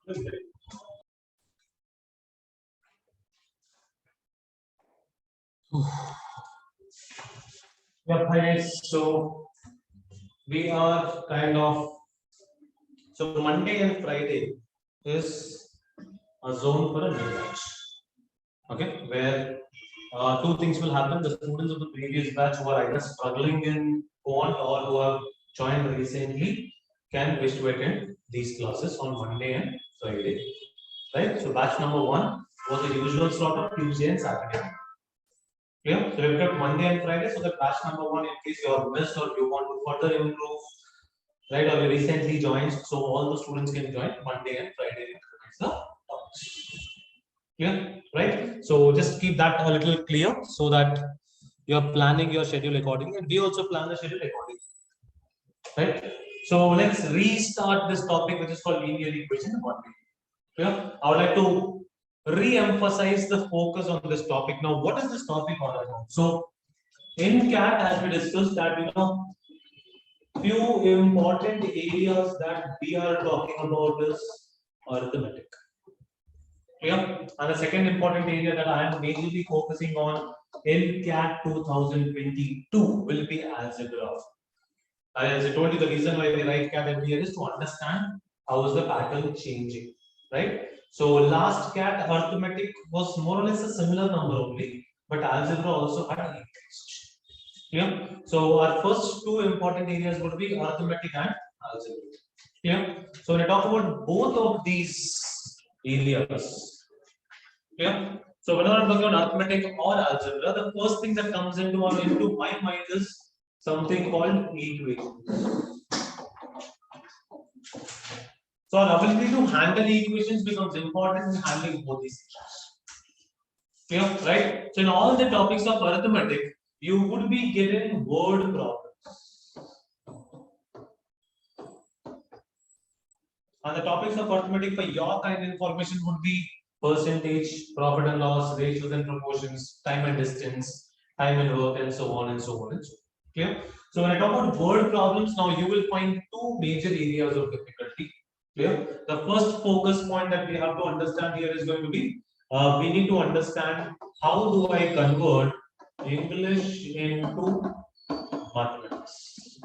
Yeah, hi. So we are kind of Monday and Friday is a zone for a new batch. Okay, where two things will happen. The students of the previous batch who are either struggling in quant or who have joined recently can wish to attend these classes on Monday and Friday. Right? So batch number 1 was the usual slot of Tuesday and Saturday. Clear? So we've got Monday and Friday. So the batch number 1, in case you have missed or you want to further improve, right, or you recently joined, so all the students can join Monday and Friday. Clear? Right? So just keep that a little clear so that you're planning your schedule accordingly, and we also plan the schedule accordingly. Right? So let's restart this topic, which is called linear equation in 1 minute. Clear? I would like to re-emphasize the focus on this topic. Now, what is this topic all about? So in CAT, as we discussed, that few important areas that we are talking about is arithmetic. Clear? And the second important area that I am mainly focusing on in CAT 2022 will be algebra. As I told you, the reason why we write CAT every year is to understand how is the pattern changing, right? So last CAT arithmetic was more or less a similar number only, but algebra also had increased. Clear? So our first two important areas would be arithmetic and algebra. Clear? So when I talk about both of these areas, clear? So whenever I'm talking about arithmetic or algebra, the first thing that comes into my mind is something called equations. So our ability to handle equations becomes important in handling both these issues. Clear? Right? So in all the topics of arithmetic, you would be given word problems. And the topics of arithmetic for your kind of information would be percentage, profit and loss, ratios and proportions, time and distance, time and work, and so on and so on and so on. Clear? So when I talk about word problems, now you will find two major areas of difficulty. Clear? The first focus point that we have to understand here is going to be we need to understand how do I convert English into mathematics.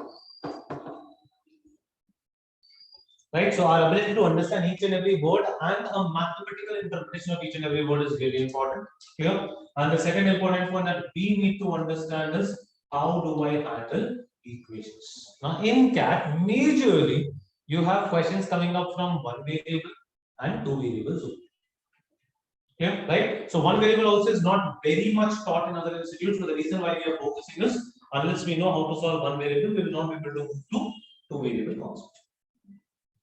Right? So our ability to understand each and every word and a mathematical interpretation of each and every word is really important. Clear? And the second important point that we need to understand is how do I handle equations. Now in CAT, majorly you have questions coming up from one variable and two variables. Yeah, right. So one variable also is not very much taught in other institutes. So the reason why we are focusing is unless we know how to solve one variable, we will not be able to move to two variable concept.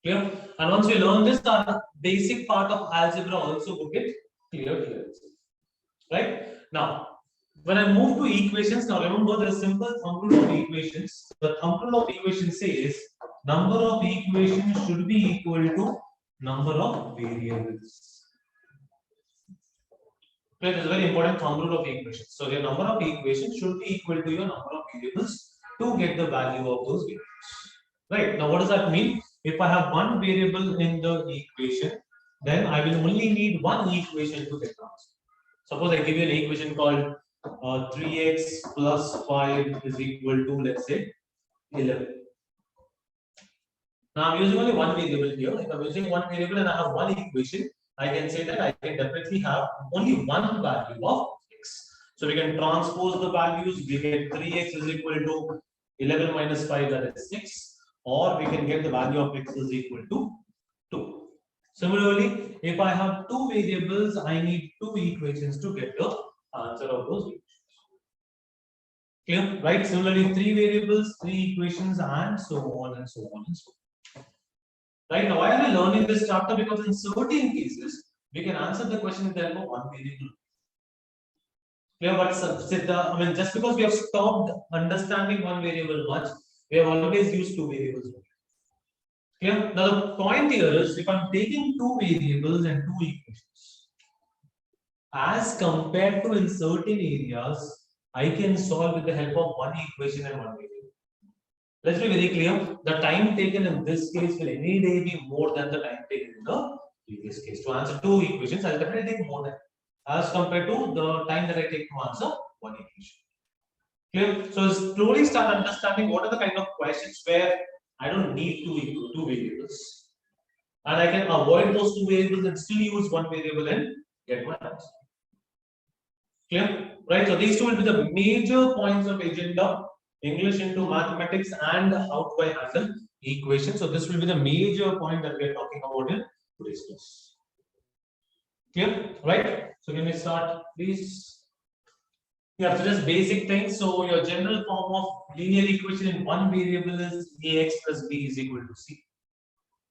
Clear? And once we learn this, our basic part of algebra also will get clear here. Right? Now, when I move to equations, now remember the simple thumb rule of equations. The thumb rule of equations says number of equations should be equal to number of variables. Okay, this is a very important thumb rule of equations. So your number of equations should be equal to your number of variables to get the value of those variables. Right? Now, what does that mean? If I have one variable in the equation, then I will only need one equation to get the answer. Suppose I give you an equation called 3x plus 5 is equal to, let's say, 11. Now I'm using only one variable here. If I'm using one variable and I have one equation, I can say that I can definitely have only one value of x. So we can transpose the values. We get 3x is equal to 11 minus 5, that is 6. Or we can get the value of x is equal to 2. Similarly, if I have two variables, I need two equations to get the answer of those equations. Clear? Right? Similarly, three variables, three equations, and so on and so on and so on. Right? Now, why are we learning this chapter? Because in certain cases, we can answer the question with the help of one variable. Clear? But just because we have stopped understanding one variable much, we have always used two variables. Clear? Now, the point here is if I'm taking two variables and two equations, as compared to in certain areas, I can solve with the help of one equation and one variable. Let's be very clear. The time taken in this case will any day be more than the time taken in the In this case, to answer 2 equations, I'll definitely take more than as compared to the time that I take to answer 1 equation. Clear? So slowly start understanding what are the kind of questions where I don't need two variables, and I can avoid those 2 variables and still use 1 variable and get my answer. Clear? Right? So these 2 will be the major points of agenda: English into mathematics and how do I handle equations. So this will be the major point that we are talking about in today's class. Clear? Right? So can we start, please? Yeah, so just basic things. So your general form of linear equation in one variable is ax plus b is equal to c,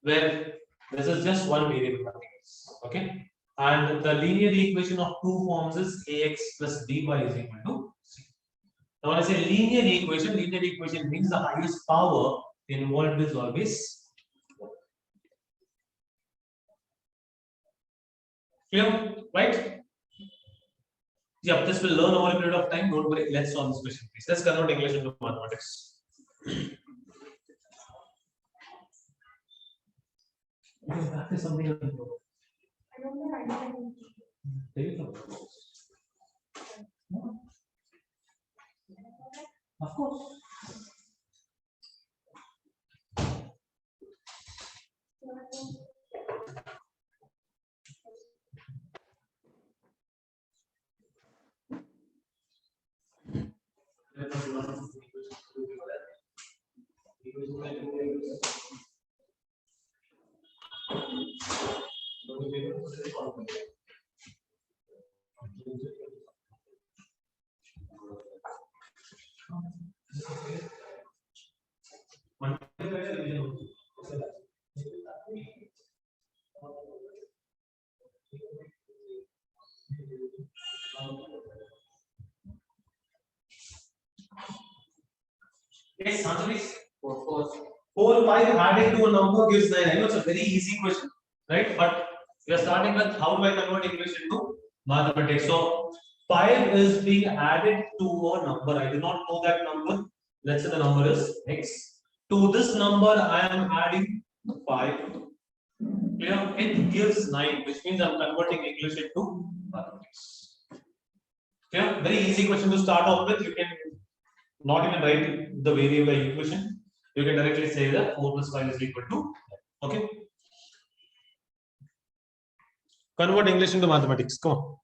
where this is just one variable, nothing else. Okay, and the linear equation of 2 forms is ax plus by is equal to c. Now when I say linear equation means the highest power involved is always 1. Clear? Right? Yeah, this will learn over a period of time. Don't worry. Let's solve this question, please. Let's convert English into mathematics. Practice something else. I don't know. Of course. Yes, answer please. 4, 5 added to a number gives 9. I know it's a very easy question, right? But we are starting with how do I convert English into mathematics. So 5 is being added to a number. I do not know that number. Let's say the number is x. To this number, I am adding 5. Clear? It gives 9, which means I'm converting English into mathematics. Clear? Very easy question to start off with. You can not even write the variable equation. You can directly say that 4 plus 5 is equal to. Okay. Convert English into mathematics. Come on.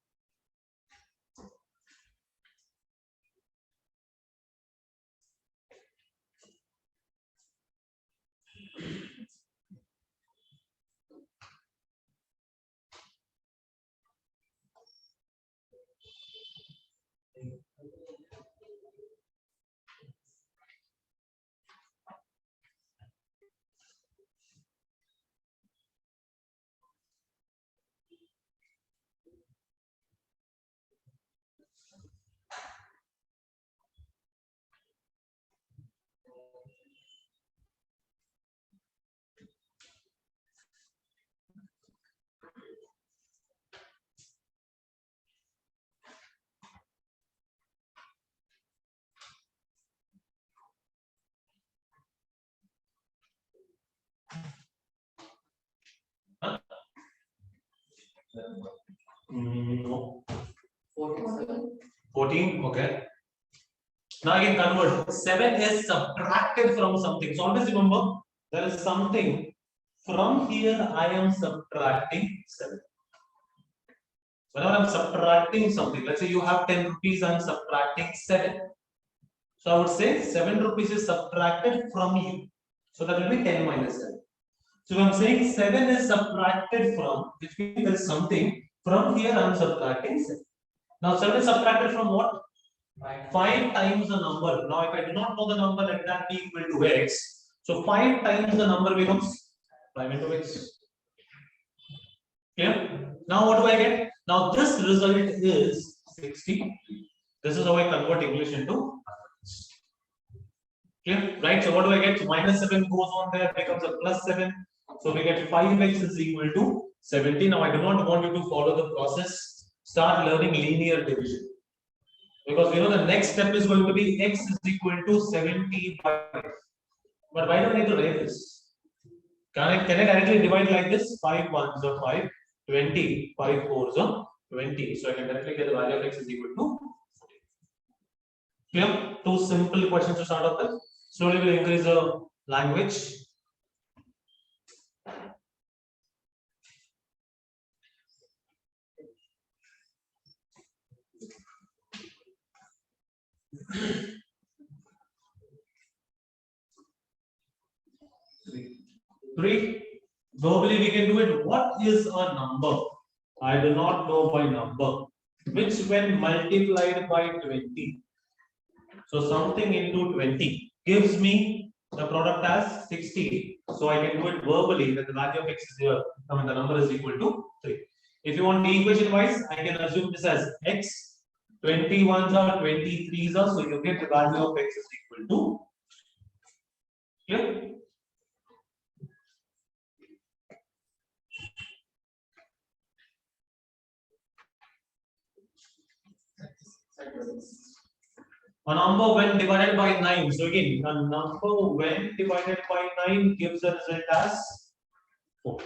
No. 14. Okay. Now I can convert. 7 is subtracted from something. So always remember there is something. From here I am subtracting 7. Whenever I'm subtracting something, let's say you have 10 rupees, I'm subtracting 7. So I would say 7 rupees is subtracted from you. So that will be 10 minus 7. So I'm saying 7 is subtracted from, which means there is something. From here I'm subtracting 7. Now 7 is subtracted from what? 5 times the number. Now if I do not know the number, let that be equal to x. So 5 times the number becomes 5 into x. Clear? Now what do I get? Now this result is 60. This is how I convert English into mathematics. Clear? Right? So what do I get? So minus 7 goes on there, becomes a plus 7. So we get 5x is equal to 70. Now I do not want you to follow the process. Start learning linear division. Because we know the next step is going to be x is equal to 70 by. But why don't I need to write this? Can I directly divide like this? 5 ones are 5, 20, 5 fours are 20. So I can directly get the value of x is equal to 40. Clear? Two simple questions to start off with. Slowly we'll increase the language. Three. Verbally we can do it. What is a number? I do not know by number. Which when multiplied by 20. So something into 20 gives me the product as 60. So I can do it verbally that the value of x is here. I mean the number is equal to 3. If you want the equation wise, I can assume this as x. 21s are 23s are, so you get the value of x is equal to. Clear? A number when divided by 9. So again, a number when divided by 9 gives a result as 4.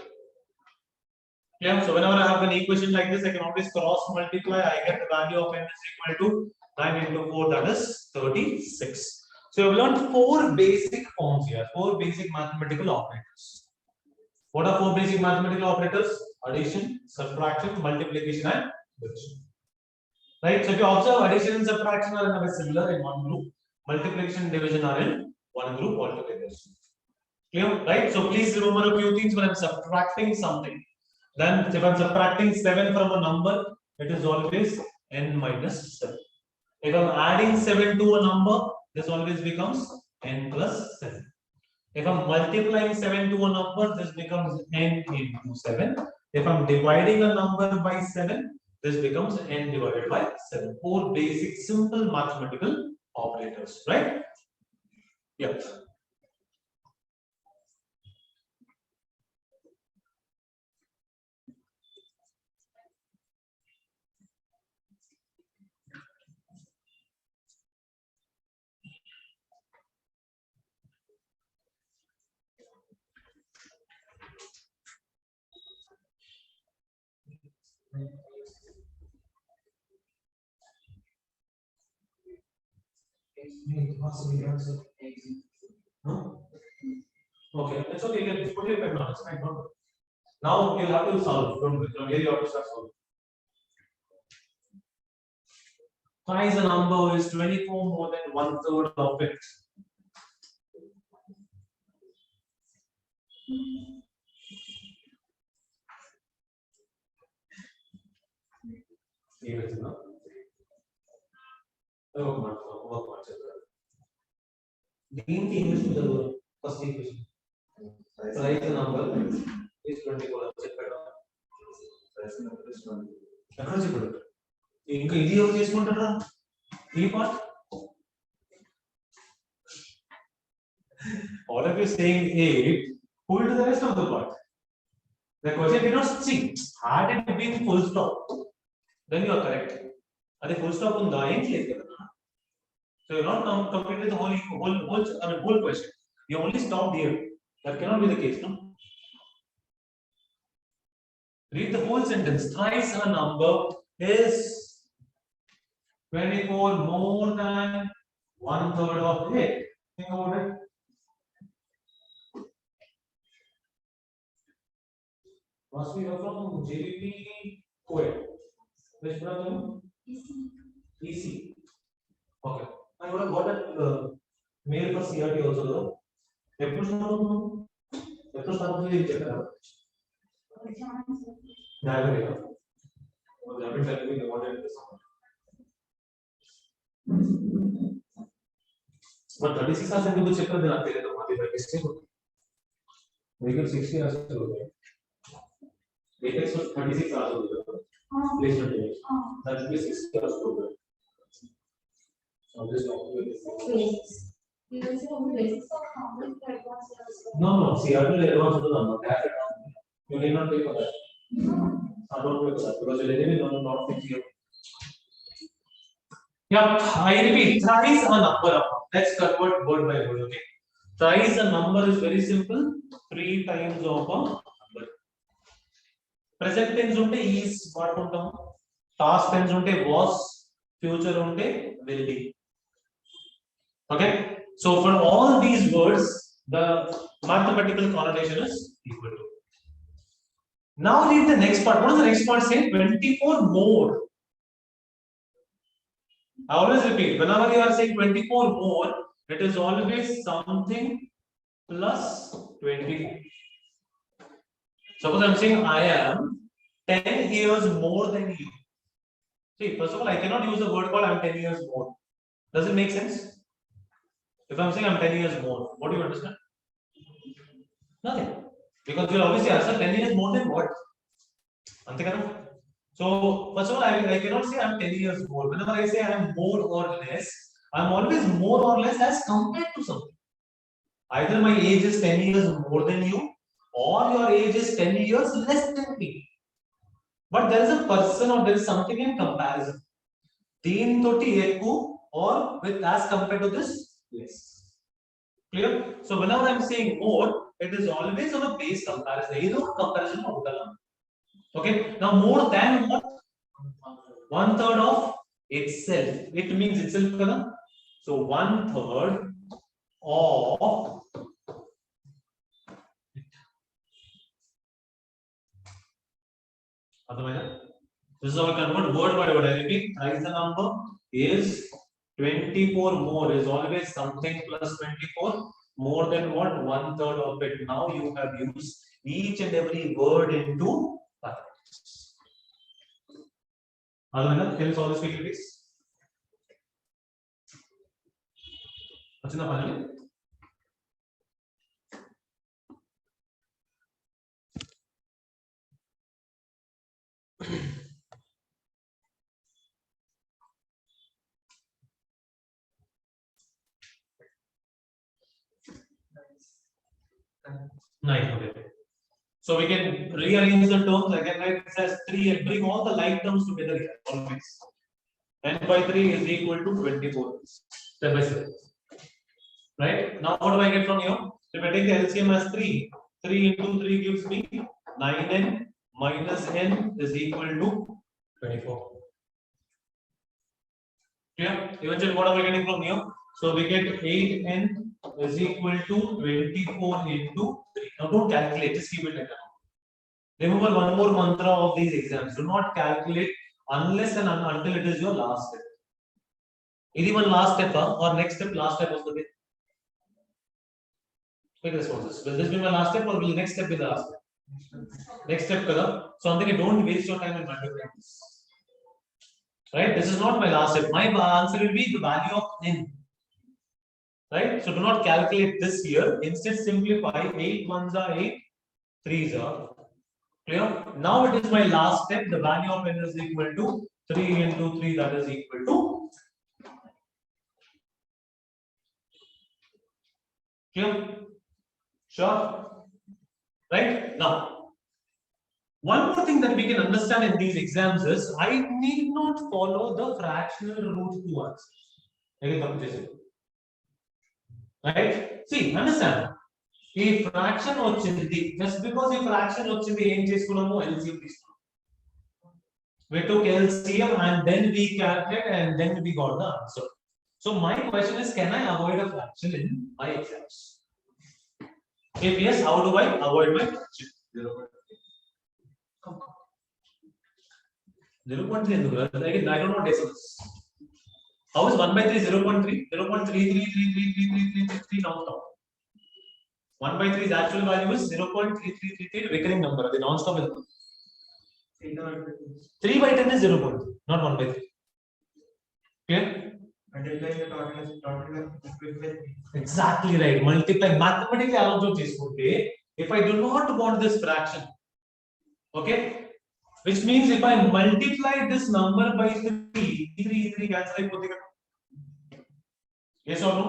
Yeah, so whenever I have an equation like this, I can always cross multiply. I get the value of n is equal to 9 into 4, that is 36. So we've learned 4 basic forms here, 4 basic mathematical operators. What are 4 basic mathematical operators? Addition, subtraction, multiplication, and division. Right, so if you observe, addition and subtraction are in a way similar in one group, multiplication and division are in one group altogether. Clear? Right, so please remember a few things when I'm subtracting something. Then if I'm subtracting 7 from a number, it is always n minus 7. If I'm adding 7 to a number, this always becomes n plus 7. If I'm multiplying 7 to a number, this becomes n into 7. If I'm dividing a number by 7, this becomes n divided by 7. 4 basic simple mathematical operators, right? Yep. Okay, it's okay. You can put your pen on. It's fine. Don't worry. Now you'll have to solve. Don't worry. From here you have to start solving. Twice a number is 24 more than 1/3 of it. దీనికి English first equation price number is 24 చెప్పాడు ఎక్కడ చెప్పాడు ఇంకా ఇది ఎవరు చేసుకుంటారా ఈ part all of you saying 8 pull to the rest of the part. The question did not see had it been full stop then you are correct. Adi full stop unda em cheyadu kada. So you not completed the whole question. You only stopped here. That cannot be the case, no? Read the whole sentence. Thrice a number is 24 more than 1/3 of it. Think about it. Must be from JVP Kuwait. Which program? EC. Okay. I would have got that mail for CRT also though. Eppadu start అవుతుంది చెప్పారా? Diary. Well, I've been telling you about it this summer. But 36 hours ఎందుకు చెప్పారు నాకు తెలియదు. మాది by mistake. మీకు 60 hours అవుతుంది. Apex was 36 hours ago. Placement day. That will be 60 hours ago. So this no, CRT advance to number. You need not pay for that. I don't pay for that because you really not fix here. Yeah, I repeat, thrice a number. Let's convert word by word. Okay. Thrice a number is very simple. 3 times of a number. Present tense unte is vadukuntam. Past tense unte was. Future unte will be. Okay. So for all these words, the mathematical connotation is equal to. Now read the next part. What does the next part say? 24 more. I always repeat, whenever you are saying 24 more, it is always something plus 20. Suppose I'm saying I am 10 years more than you. See, first of all, I cannot use the word called I'm 10 years more. Does it make sense? If I'm saying I'm 10 years more, what do you understand? Nothing. Because you'll obviously answer 10 years more than what? So, first of all, I cannot say I'm 10 years more. Whenever I say I'm more or less, I'm always more or less as compared to something. Either my age is 10 years more than you, or your age is 10 years less than me. But there is a person or there is something in comparison. 3 toti ekku or with as compared to this less. Clear? So whenever I'm saying more, it is always on a base comparison. Either comparison or okay. Now more than what? 1/3 of itself. It means itself kada. So 1/3 of this is how I convert word by word. I repeat, thrice the number is 24 more is always something plus 24 more than what? 1/3 of it. Now you have used each and every word into mathematics. Can you solve this quickly, please? What's in the final? Nice. Okay. So we can rearrange the terms again, like it says 3 and bring all the like terms together here always. 10 by 3 is equal to 24. Step by step. Right? Now what do I get from here? So if I take the LCM as 3, 3 into 3 gives me 9n minus n is equal to 24. Clear? Eventually what are we getting from here? So we get 8n is equal to 24 into 3. Now don't calculate, just keep it like that. Remember one more mantra of these exams. Do not calculate unless and until it is your last step. Even last step or next step, last step was the way. Quick responses. Will this be my last step or will next step be the last step? Next step, kada. So I'm thinking don't waste your time in multiplying this. Right? This is not my last step. My answer will be the value of n. Right? So do not calculate this here. Instead, simplify 8 ones are 8, 3s are. Clear? Now it is my last step. The value of n is equal to 3 into 3, that is equal to. Clear? Sure. Right? Now, one more thing that we can understand in these exams is I need not follow the fractional root to answer. Right? See, understand. If fraction ochindi, just because if fraction ochindi, em chesukunnamo LCM తీసుకున్నాం. We took LCM and then we calculated and then we got the answer. So my question is, can I avoid a fraction in my exams? If yes, how do I avoid my fraction? 0.3 I don't know decimals. How is 1 by 3 0.3? 0.33333333 now. 1 by 3's actual value is 0.3333 recurring number. The non-stop is 3 by 10 is 0.3, not 1 by 3. Clear? Exactly right. Multiply mathematically also if I do not want this fraction, okay, which means if I multiply this number by 3 cancel. Yes or no?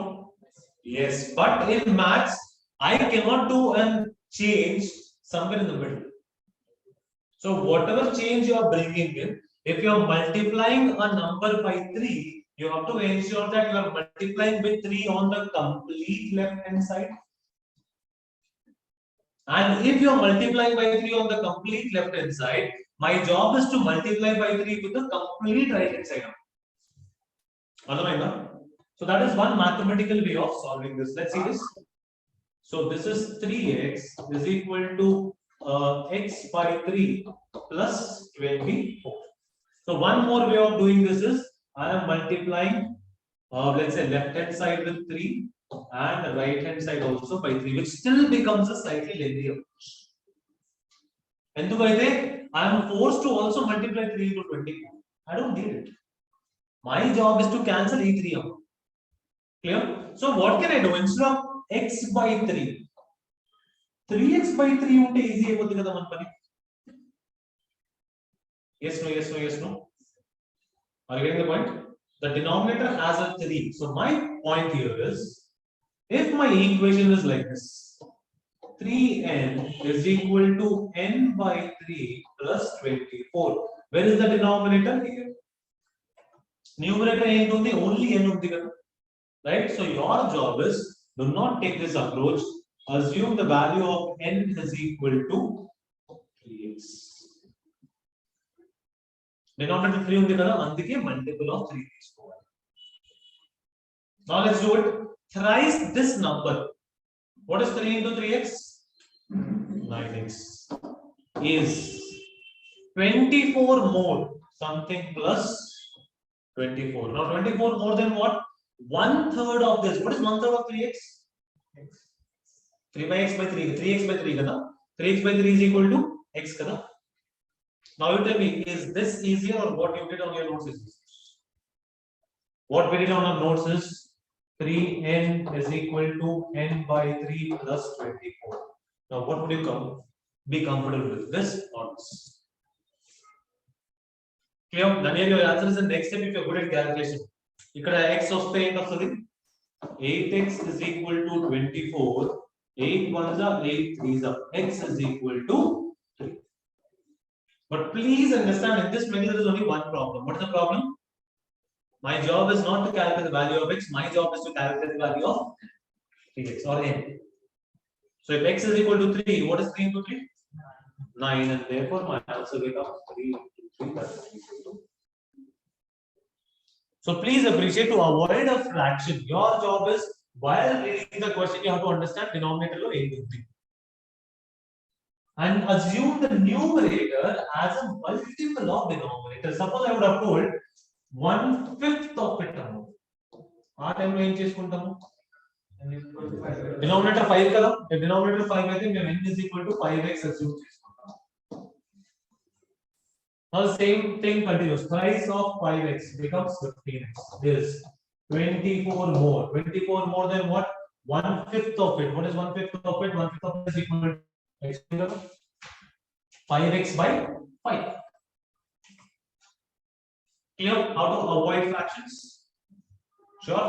Yes, but in maths I cannot do a change somewhere in the middle. So whatever change you are bringing in, if you are multiplying a number by 3, you have to ensure that you are multiplying with 3 on the complete left hand side. And if you are multiplying by 3 on the complete left hand side, my job is to multiply by 3 with the complete right hand side. So that is one mathematical way of solving this. Let's see this. So this is 3x is equal to x by 3 plus 24. So one more way of doing this is I am multiplying let's say left hand side with 3 and right hand side also by 3, which still becomes a slightly lengthy approach. And I am forced to also multiply 3 into 24. I don't need it. My job is to cancel E3 out. Clear? So what can I do? Instead of x by 3, 3x by 3 unte easy ayipothundi kada man pani. Yes, no, yes, no, yes, no. Are you getting the point? The denominator has a 3. So my point here is, if my equation is like this, 3n is equal to n by 3 plus 24. Where is the denominator? Here. Numerator n only n undi kada. Right? So your job is, do not take this approach. Assume the value of n is equal to 3x. Denominator 3 undi kada, andike multiple of 3 తీసుకోవాలి. Now let's do it. Thrice this number. What is 3 into 3x? 9x. Is 24 more something plus 24. Now 24 more than what? 1/3 of this. What is 1/3 of 3x? 3 by x by 3. 3x by 3 kada. 3x by 3 is equal to x kada. Now you tell me, is this easier or what you did on your notes is easier? What we did on our notes is 3n is equal to n by 3 plus 24. Now what would you be comfortable with, this or this? Clear? Daniel, your answer is the next step if you're good at calculation. ఇక్కడ x వస్తే ఎంత వస్తుంది? 8x is equal to 24. 8 1s are 8 3s are. X is equal to 3. But please understand, in this method there is only one problem. What is the problem? My job is not to calculate the value of x. My job is to calculate the value of 3x or n. So if x is equal to 3, what is 3 into 3? 9, and therefore my answer becomes 3 into 3. That is equal to. So please appreciate, to avoid a fraction, your job is, while reading the question, you have to understand denominator lo em undi. And assume the numerator as a multiple of denominator. Suppose I would have told 1/5 of it. Aa time lo em cheskuntamu? Denominator 5 kada. If denominator 5 aithe మేము n is equal to 5x assume cheskuntam. Now the same thing continues. Price of 5x becomes 15x. This 24 more. 24 more than what? 1/5 of it. What is 1/5 of it? 1/5 of it is equal to x 5x by 5. Clear how to avoid fractions? Sure.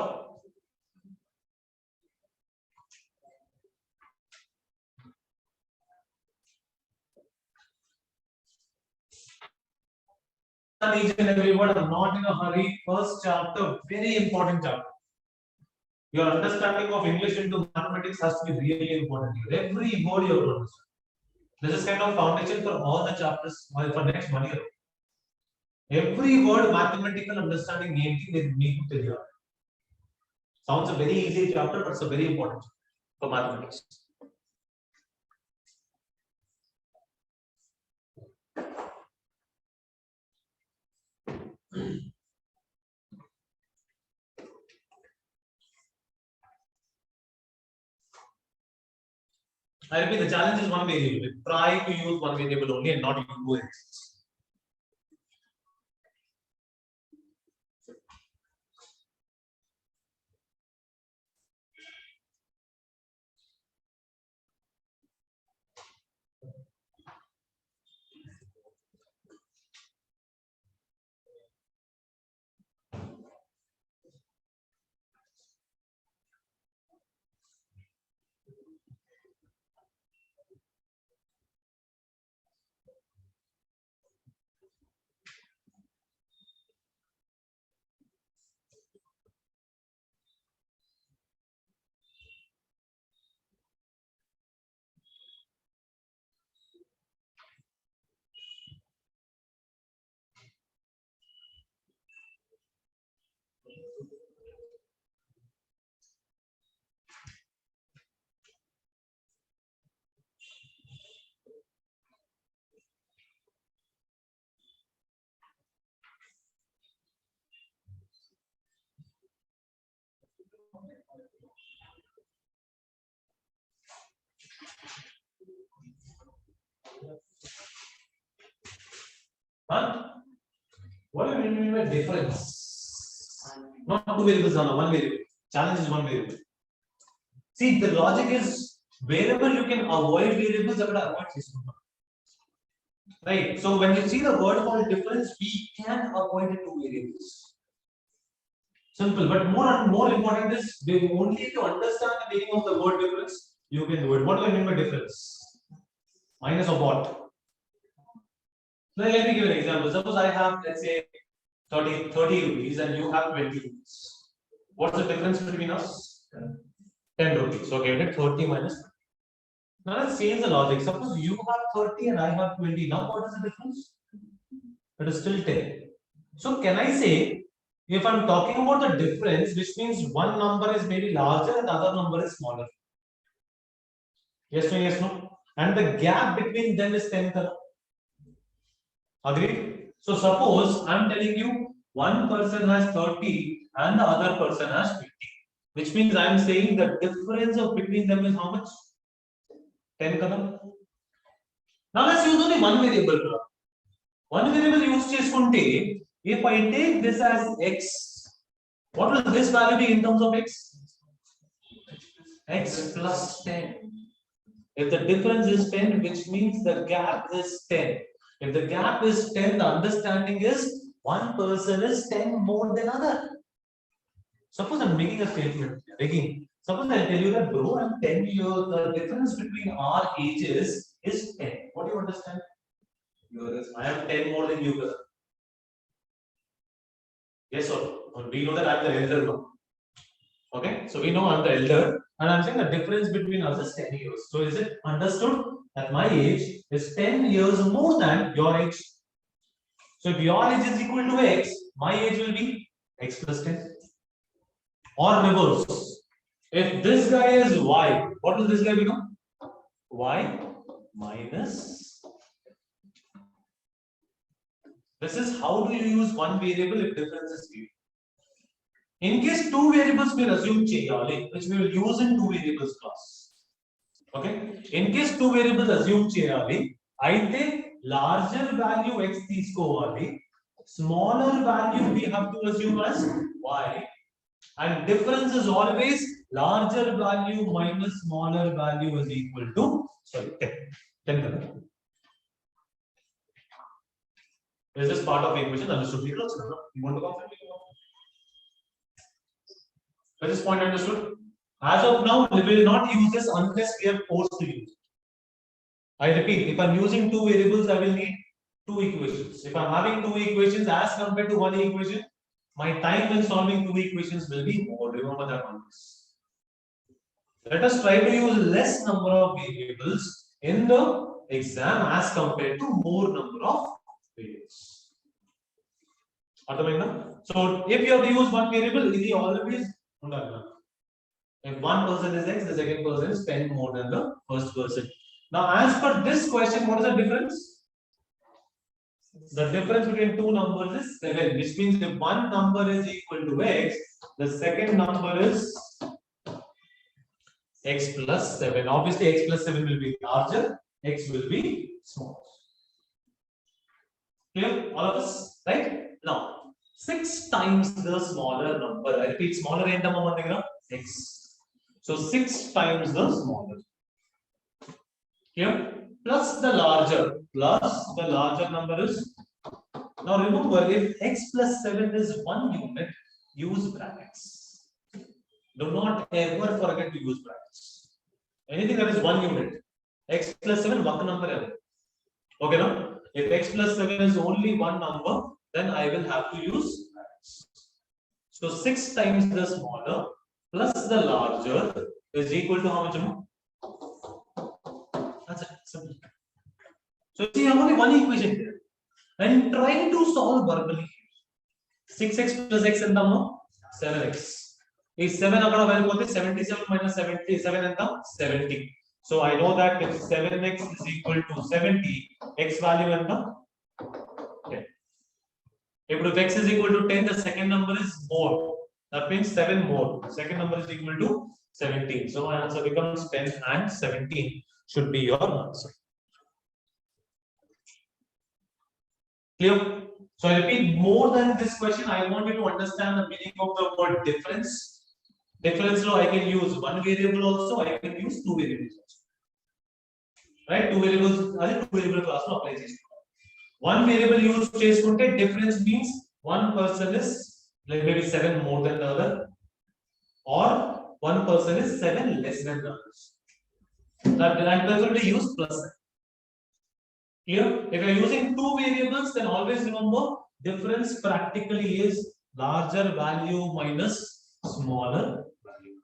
Each and every word, I'm not in a hurry. First chapter, very important chapter. Your understanding of English into mathematics has to be really important here. Every word you have to understand. This is kind of foundation for all the chapters for next 1 year. Every word mathematical understanding they need to tell you. Sounds a very easy chapter, but it's a very important for mathematics. I repeat, the challenge is one variable. Try to use one variable only and not use two variables. Huh? What do you mean by difference? Not two variables, no, one variable. Challenge is one variable. See, the logic is wherever you can avoid variables, avoid system. Right. So when you see the word called difference, we can avoid the two variables. Simple, but more important is only if you understand the meaning of the word difference, you can do it. What do I mean by difference? Minus of what? Now let me give an example. Suppose I have, let's say, 30 rupees and you have 20 rupees. What's the difference between us? 10 rupees. Okay, get 30 minus 20. Now let's change the logic. Suppose you have 30 and I have 20. Now what is the difference? It is still 10. So can I say, if I'm talking about the difference, which means one number is maybe larger and the other number is smaller. Yes, no, yes, no. And the gap between them is 10. Agreed? So suppose I'm telling you one person has 30 and the other person has 20. Which means I'm saying the difference of between them is how much? 10 color. Now let's use only one variable. One variable used cheskunte. If I take this as x, what will this value be in terms of x? X plus 10. If the difference is 10, which means the gap is 10. If the gap is 10, the understanding is one person is 10 more than other. Suppose I'm making a statement. Again, suppose I tell you that, bro, I'm 10 years, the difference between our ages is 10. What do you understand? I am 10 more than you, brother. Yes or no? We know that I'm the elder now. Okay, so we know I'm the elder, and I'm saying the difference between us is 10 years. So is it understood that my age is 10 years more than your age? So if your age is equal to x, my age will be x plus 10. Or reverse. If this guy is y, what will this guy become? Y minus. This is how do you use one variable if difference is given. In case two variables we assume chain, which we will use in two variables class. Okay. In case two variables assume chain, I take larger value x తీసుకోవాలి, smaller value we have to assume as y, and difference is always larger value minus smaller value is equal to 10. Is this part of the equation understood? You want to confirm? Is this point understood? As of now, we will not use this unless we are forced to use it. I repeat, if I'm using two variables, I will need two equations. If I'm having two equations as compared to one equation, my time when solving two equations will be more. Remember that one. Let us try to use less number of variables in the exam as compared to more number of variables. So if you have to use one variable, it is always if one person is x, the second person is 10 more than the first person. Now, as per this question, what is the difference? The difference between two numbers is 7, which means if one number is equal to x, the second number is x plus 7. Obviously, x plus 7 will be larger, x will be smaller. Clear? All of us? Right? Now, 6 times the smaller number. I repeat, smaller end of x. So 6 times the smaller. Clear? Plus the larger number is. Now remember, if x plus 7 is 1 unit, use brackets. Do not ever forget to use brackets. Anything that is 1 unit, x plus 7, one number ever. Okay, no? If x plus 7 is only one number, then I will have to use brackets. So 6 times the smaller plus the larger is equal to how much? That's it. Simple. So see, I have only one equation here. And trying to solve verbally. 6x plus x and 7x. Is 7 77 minus 77 and 70. So I know that if 7x is equal to 70, x value and 10. If x is equal to 10, the second number is more. That means 7 more. Second number is equal to 17. So my answer becomes 10 and 17 should be your answer. Clear? So I repeat, more than this question, I want you to understand the meaning of the word difference. Difference law, I can use one variable also, I can use two variables also. Right? Two variables, two variable class lo apply chestunna. One variable use chestunte difference means one person is like maybe 7 more than the other, or one person is 7 less than the others. That I'm going to use plus. Clear? If you are using two variables, then always remember difference practically is larger value minus smaller value.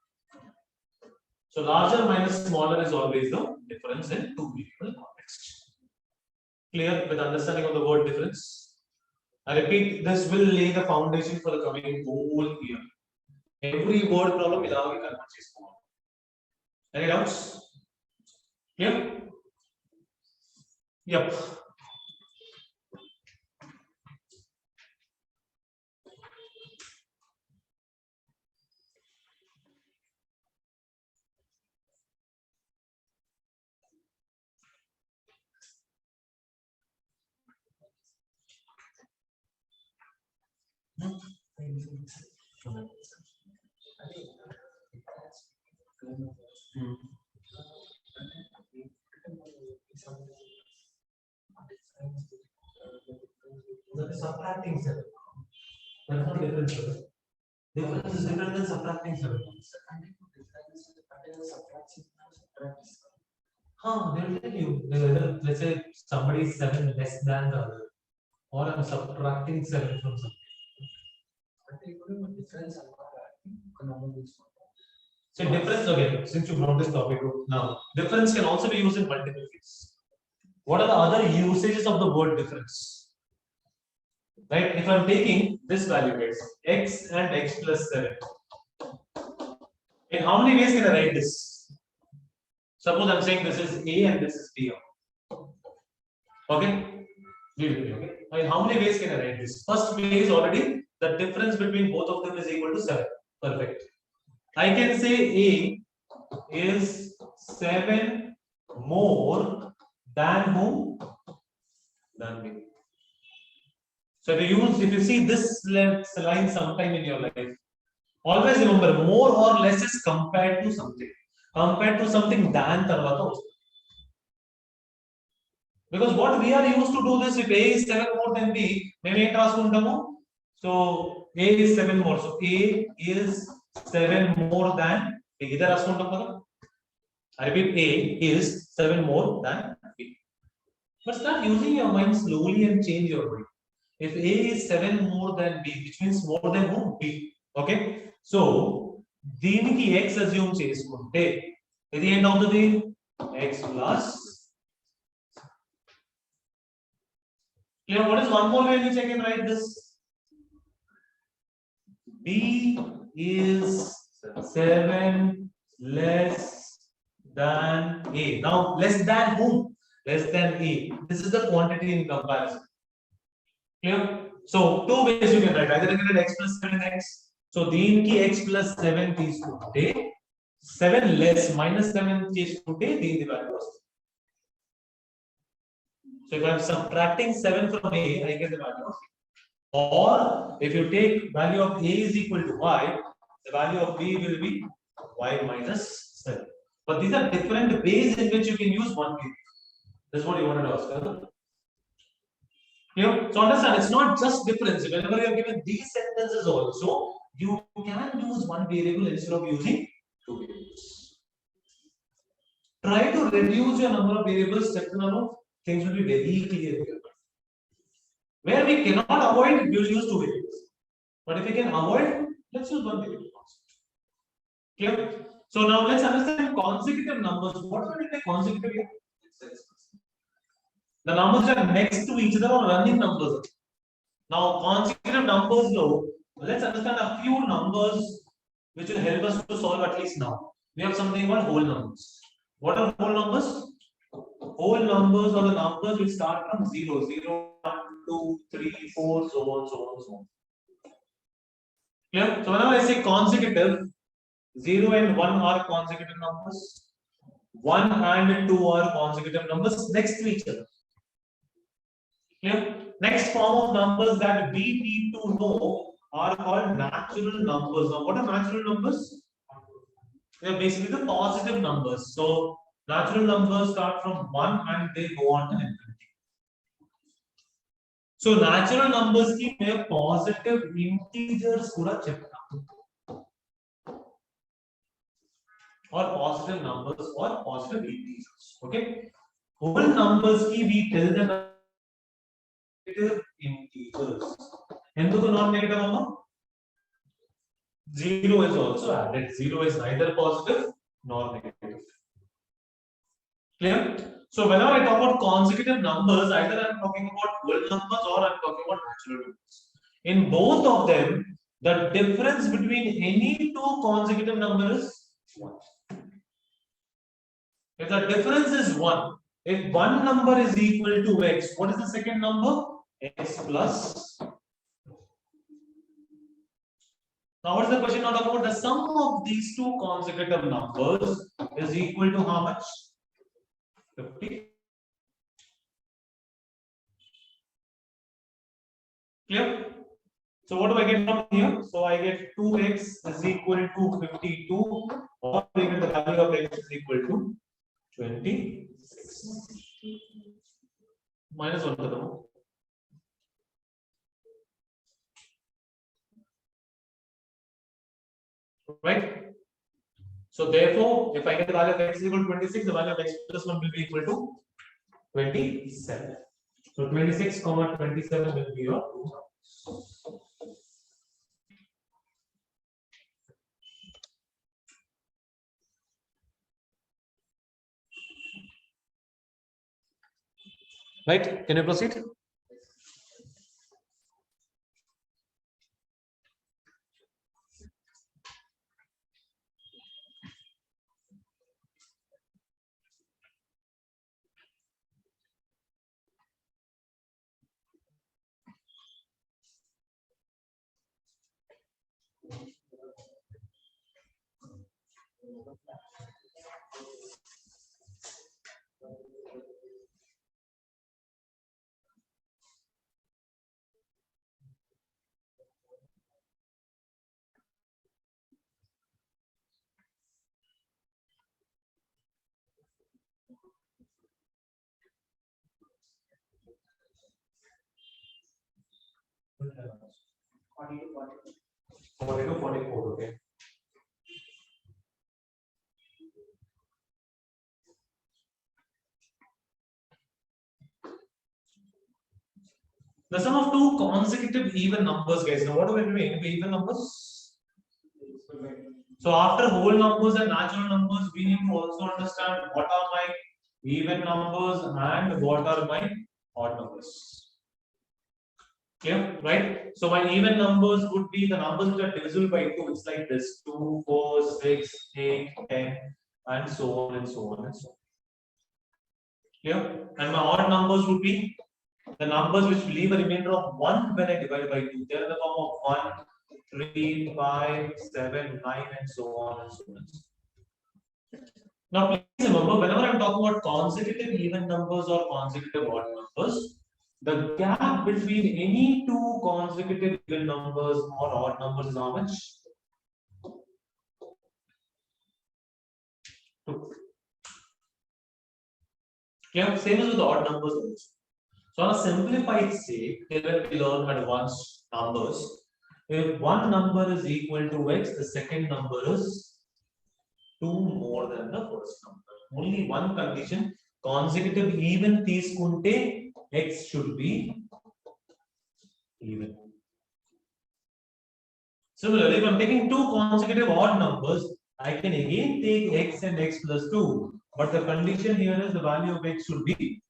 So larger minus smaller is always the difference in two variable context. Clear with understanding of the word difference? I repeat, this will lay the foundation for the coming whole year. Every word problem will have a convert. Any doubts? Clear? Yep. Subtracting 7. That's not difference. Difference is different than subtracting 7. They will tell you. Let's say somebody is 7 less than the other, or I'm subtracting 7 from something. So difference again, since you brought this topic now, difference can also be used in multiple ways. What are the other usages of the word difference? Right? If I'm taking this value, guys, x and x plus 7. In how many ways can I write this? Suppose I'm saying this is A and this is B. Okay? Okay. In how many ways can I write this? First way is already the difference between both of them is equal to 7. Perfect. I can say A is 7 more than whom? Than B. So if you see this line sometime in your life, always remember more or less is compared to something. Compared to something than tarvata. Because what we are used to do this, if A is 7 more than B, maybe so A is 7 more. So A is 7 more than B. I repeat, A is 7 more than B. But start using your mind slowly and change your mind. If A is 7 more than B, which means more than who? B. Okay. So, దీనికి X assume చేసుకుంటే at the end of the day, X plus. Clear? What is one more way in which I can write this? B is 7 less than A. Now, less than whom? Less than A. This is the quantity in comparison. Clear? So, two ways you can write. Either you can write X plus 7x. So, దీనికి X plus 7 తీసుకుంటే 7 less minus 7 తీసుకుంటే దీని value వస్తుంది. So, if I am subtracting 7 from A, I get the value of A. Or, if you take value of A is equal to Y, the value of B will be Y minus 7. But these are different ways in which you can use one variable. That's what you wanted to ask. So understand, it's not just difference. Whenever you are given these sentences also, you can use one variable instead of using two variables. Try to reduce your number of variables. Things will be very clear here. Where we cannot avoid, we will use two variables. But if we can avoid, let's use one variable. Clear? So now let's understand consecutive numbers. What will it be consecutive here? The numbers are next to each other or running numbers. Now, consecutive numbers, let's understand a few numbers which will help us to solve at least now. We have something called whole numbers. What are whole numbers? Whole numbers are the numbers which start from 0, 0, 1, 2, 3, 4, so on, so on, so on. Clear? So whenever I say consecutive, 0 and 1 are consecutive numbers. 1 and 2 are consecutive numbers next to each other. Clear? Next form of numbers that we need to know are called natural numbers. Now, what are natural numbers? They are basically the positive numbers. So, natural numbers start from 1 and they go on to infinity. So, natural numbers की मैं positive integers पूरा check or positive numbers or positive integers. Okay. Whole numbers की we tell them negative integers. ఎందుకు not negative number? 0 is also added. 0 is neither positive nor negative. Clear? So whenever I talk about consecutive numbers, either I'm talking about whole numbers or I'm talking about natural numbers. In both of them, the difference between any two consecutive numbers is 1. If the difference is 1, if one number is equal to x, what is the second number? X plus. Now, what's the question now talking about? The sum of these two consecutive numbers is equal to how much? 50. Clear? So, what do I get from here? So, I get 2x is equal to 52, or we get the value of x is equal to 26. Minus 1 to the more. Right? So therefore, if I get the value of x is equal to 26, the value of x plus 1 will be equal to 27. So 26, 27 will be your two numbers. Right? Can you proceed? Forty to 44, okay. The sum of two consecutive even numbers, guys. Now, what do we mean by even numbers? So, after whole numbers and natural numbers, we need to also understand what are my even numbers and what are my odd numbers. Clear, right? So my even numbers would be the numbers which are divisible by 2. It's like this: 2, 4, 6, 8, 10, and so on and so on and so on. Clear? And my odd numbers would be the numbers which leave a remainder of 1 when I divide by 2. They are in the form of 1, 3, 5, 7, 9, and so on and so on. Now, please remember, whenever I'm talking about consecutive even numbers or consecutive odd numbers, the gap between any two consecutive even numbers or odd numbers is how much? 2. Yeah, same as with the odd numbers also. So on a simplified sake, here we learn advanced numbers. If one number is equal to x, the second number is 2 more than the first number. Only one condition: consecutive even తీసుకుంటే x should be even. Similarly, if I'm taking two consecutive odd numbers, I can again take x and x plus 2, but the condition here is the value of x should be .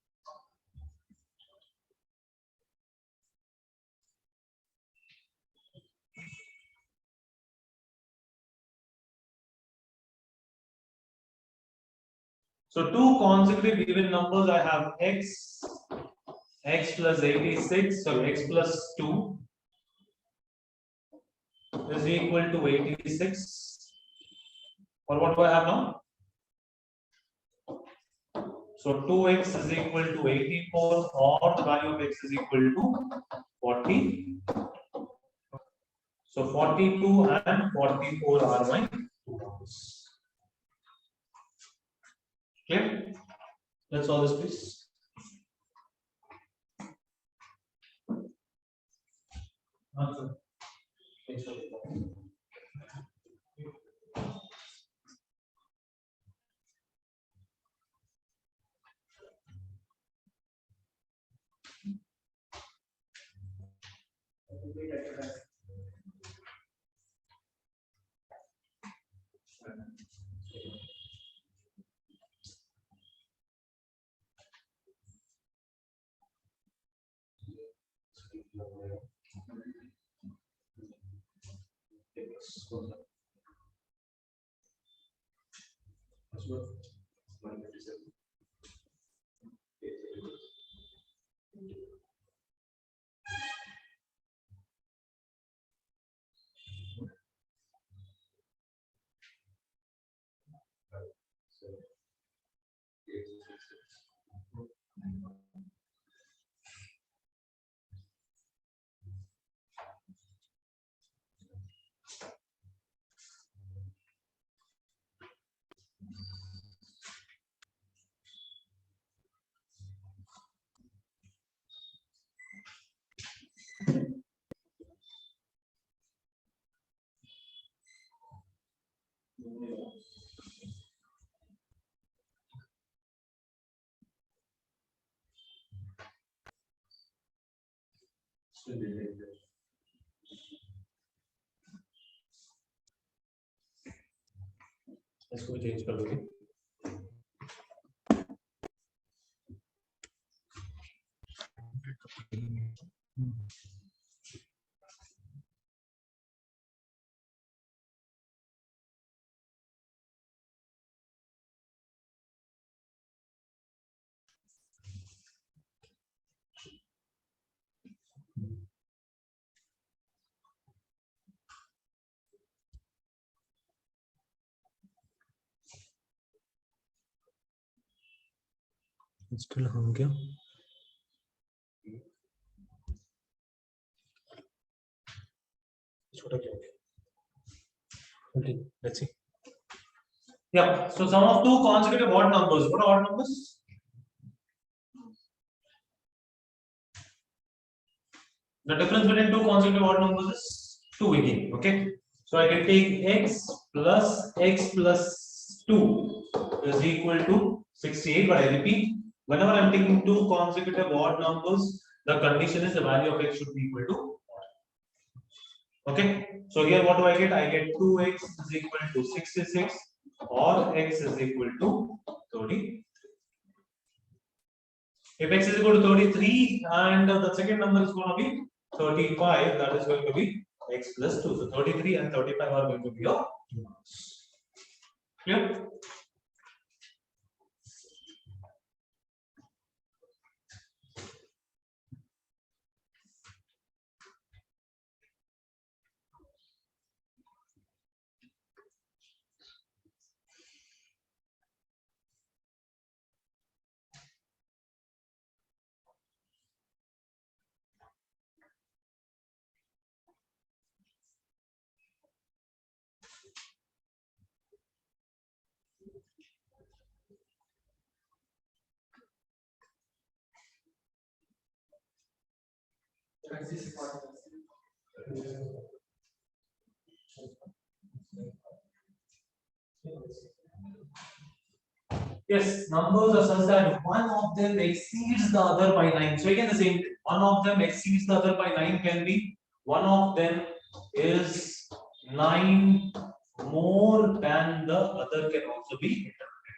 So two consecutive even numbers, I have x plus 86, so x plus 2. is equal to 86. Or what do I have now? So 2x is equal to 84, or the value of x is equal to 40. So 42 and 44 are my two terms. Clear? Let's solve this, please. Answer. इसको change कर दोगे still हम क्या छोटा क्या हो गया? Okay, let's see. Yeah, so sum of two consecutive odd numbers. What are odd numbers? The difference between two consecutive odd numbers is 2 again. Okay, so I can take x plus 2 is equal to 68. But I repeat, whenever I'm taking two consecutive odd numbers, the condition is the value of x should be equal to odd. Okay, so here what do I get? I get 2x is equal to 66, or x is equal to 30. If x is equal to 33 and the second number is going to be 35, that is going to be x plus 2. So 33 and 35 are going to be your two numbers. Clear? Yes, numbers are such that one of them exceeds the other by 9. So again the same thing. One of them exceeds the other by 9 can be one of them is 9 more than the other can also be interpreted.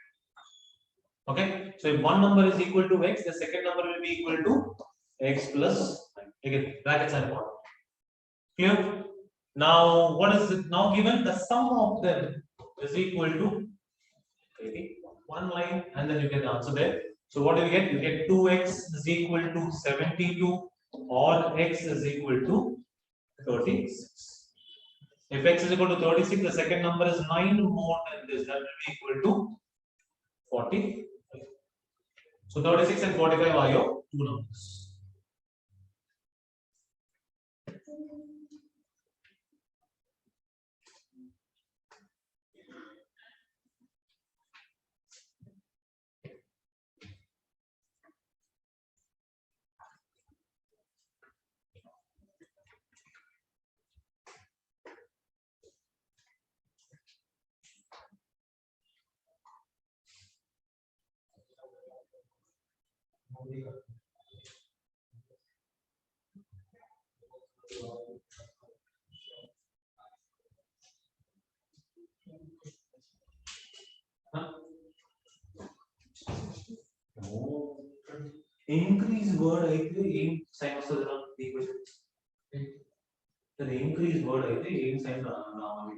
Okay, so if one number is equal to x, the second number will be equal to x plus 9. Again, brackets are important. Clear? Now, what is it now given? The sum of them is equal to one line, and then you get the answer there. So what do you get? You get 2x is equal to 72, or x is equal to 36. If x is equal to 36, the second number is 9 more than this. That will be equal to 40. So 36 and 45 are your two numbers. Increase word అయితే ఏం sign వస్తుంది రా equation అది increase word అయితే ఏం sign రావాలి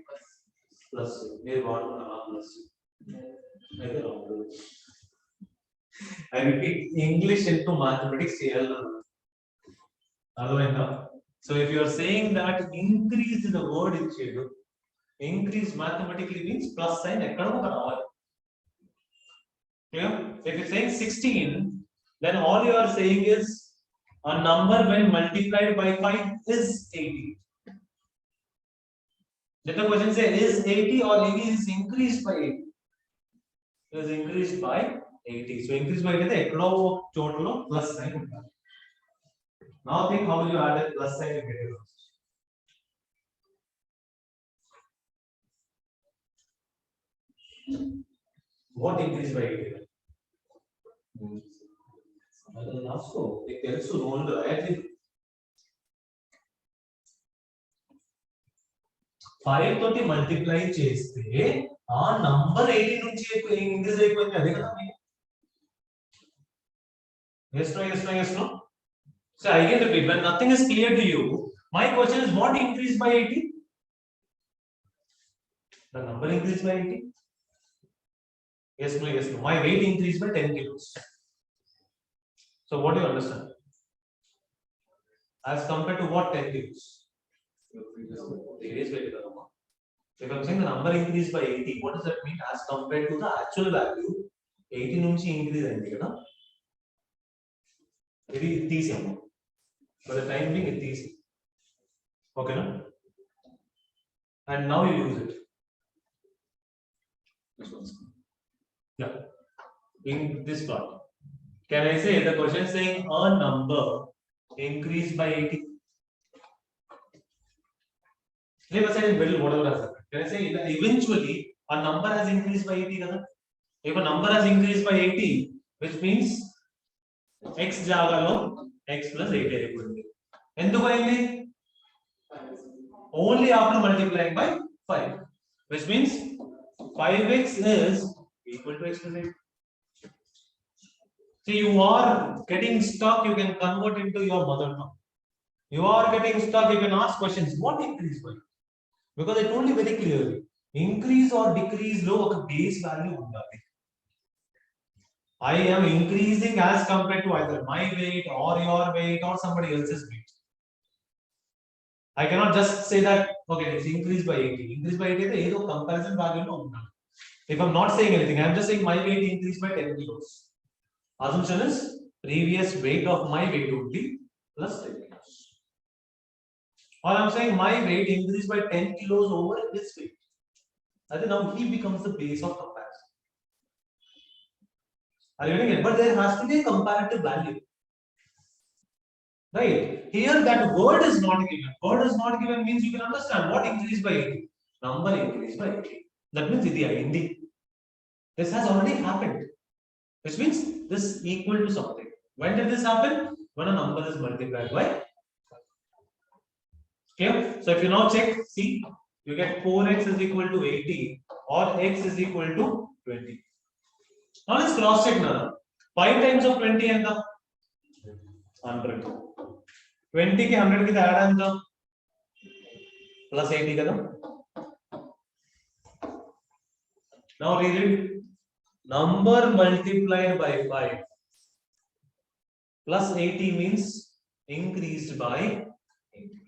plus మీరు వాడుకున్నారా plus అయితే రాదు I repeat English into mathematics చేయాలన్నా అర్థమైందా so if you are saying that increase in the word ఇచ్చేడు increase mathematically means plus sign ఎక్కడో ఒక రావాలి clear if you saying 16 then all you are saying is a number when multiplied by 5 is 80. Let the question say is 80 or 80 is increased by 80. It is increased by 80. So increased by 80 eklo total plus sign untadi. Now think how will you add a plus sign and get it. What increased by 80? అది రాసుకో నీకు తెలుసు only రాయాలి 5 తోటి multiply చేస్తే ఆ number 80 నుంచి increase అయిపోయింది అదే కదా yes no so I get repeat when nothing is clear to you my question is what increased by 80 the number increased by 80 yes no my weight increased by 10 kilos. So what do you understand? As compared to what 10 kilos? If I'm saying the number increased by 80, what does that mean? As compared to the actual value, 80 nunchi increase ayindi kada. It is easy. For the time being, it's easy. Okay, no? And now you use it. This one's yeah. In this part. Can I say the question saying a number increased by 80? Leave aside in middle whatever has happened. Can I say that eventually a number has increased by 80? Kada? If a number has increased by 80, which means x jagalo x plus 8 అయిపోయింది. ఎందుకు అయింది? Only after multiplying by 5, which means 5x is equal to x plus 8. See, you are getting stuck, you can convert into your mother tongue. You are getting stuck, you can ask questions. What increase by? Because I told you very clearly, increase or decrease low a base value undali. I am increasing as compared to either my weight or your weight or somebody else's weight. I cannot just say that, okay, it's increased by 80. Increased by 80 is a comparison value. If I'm not saying anything, I'm just saying my weight increased by 10 kilos. Assumption is previous weight of my weight would be plus 10 kilos. Or I'm saying my weight increased by 10 kilos over this weight. And then now he becomes the base of comparison. Are you getting it? But there has to be a comparative value. Right? Here that word is not given. Word is not given means you can understand what increased by 80. Number increased by 80. That means Hindi. This has already happened. Which means this is equal to something. When did this happen? When a number is multiplied by 5. Okay. So if you now check, see, you get 4x is equal to 80 or x is equal to 20. Now let's cross check now. 5 times of 20 and the 100. 20 ki 100 ki add and the plus 80 kada. Now read it. Number multiplied by 5 plus 80 means increased by 80.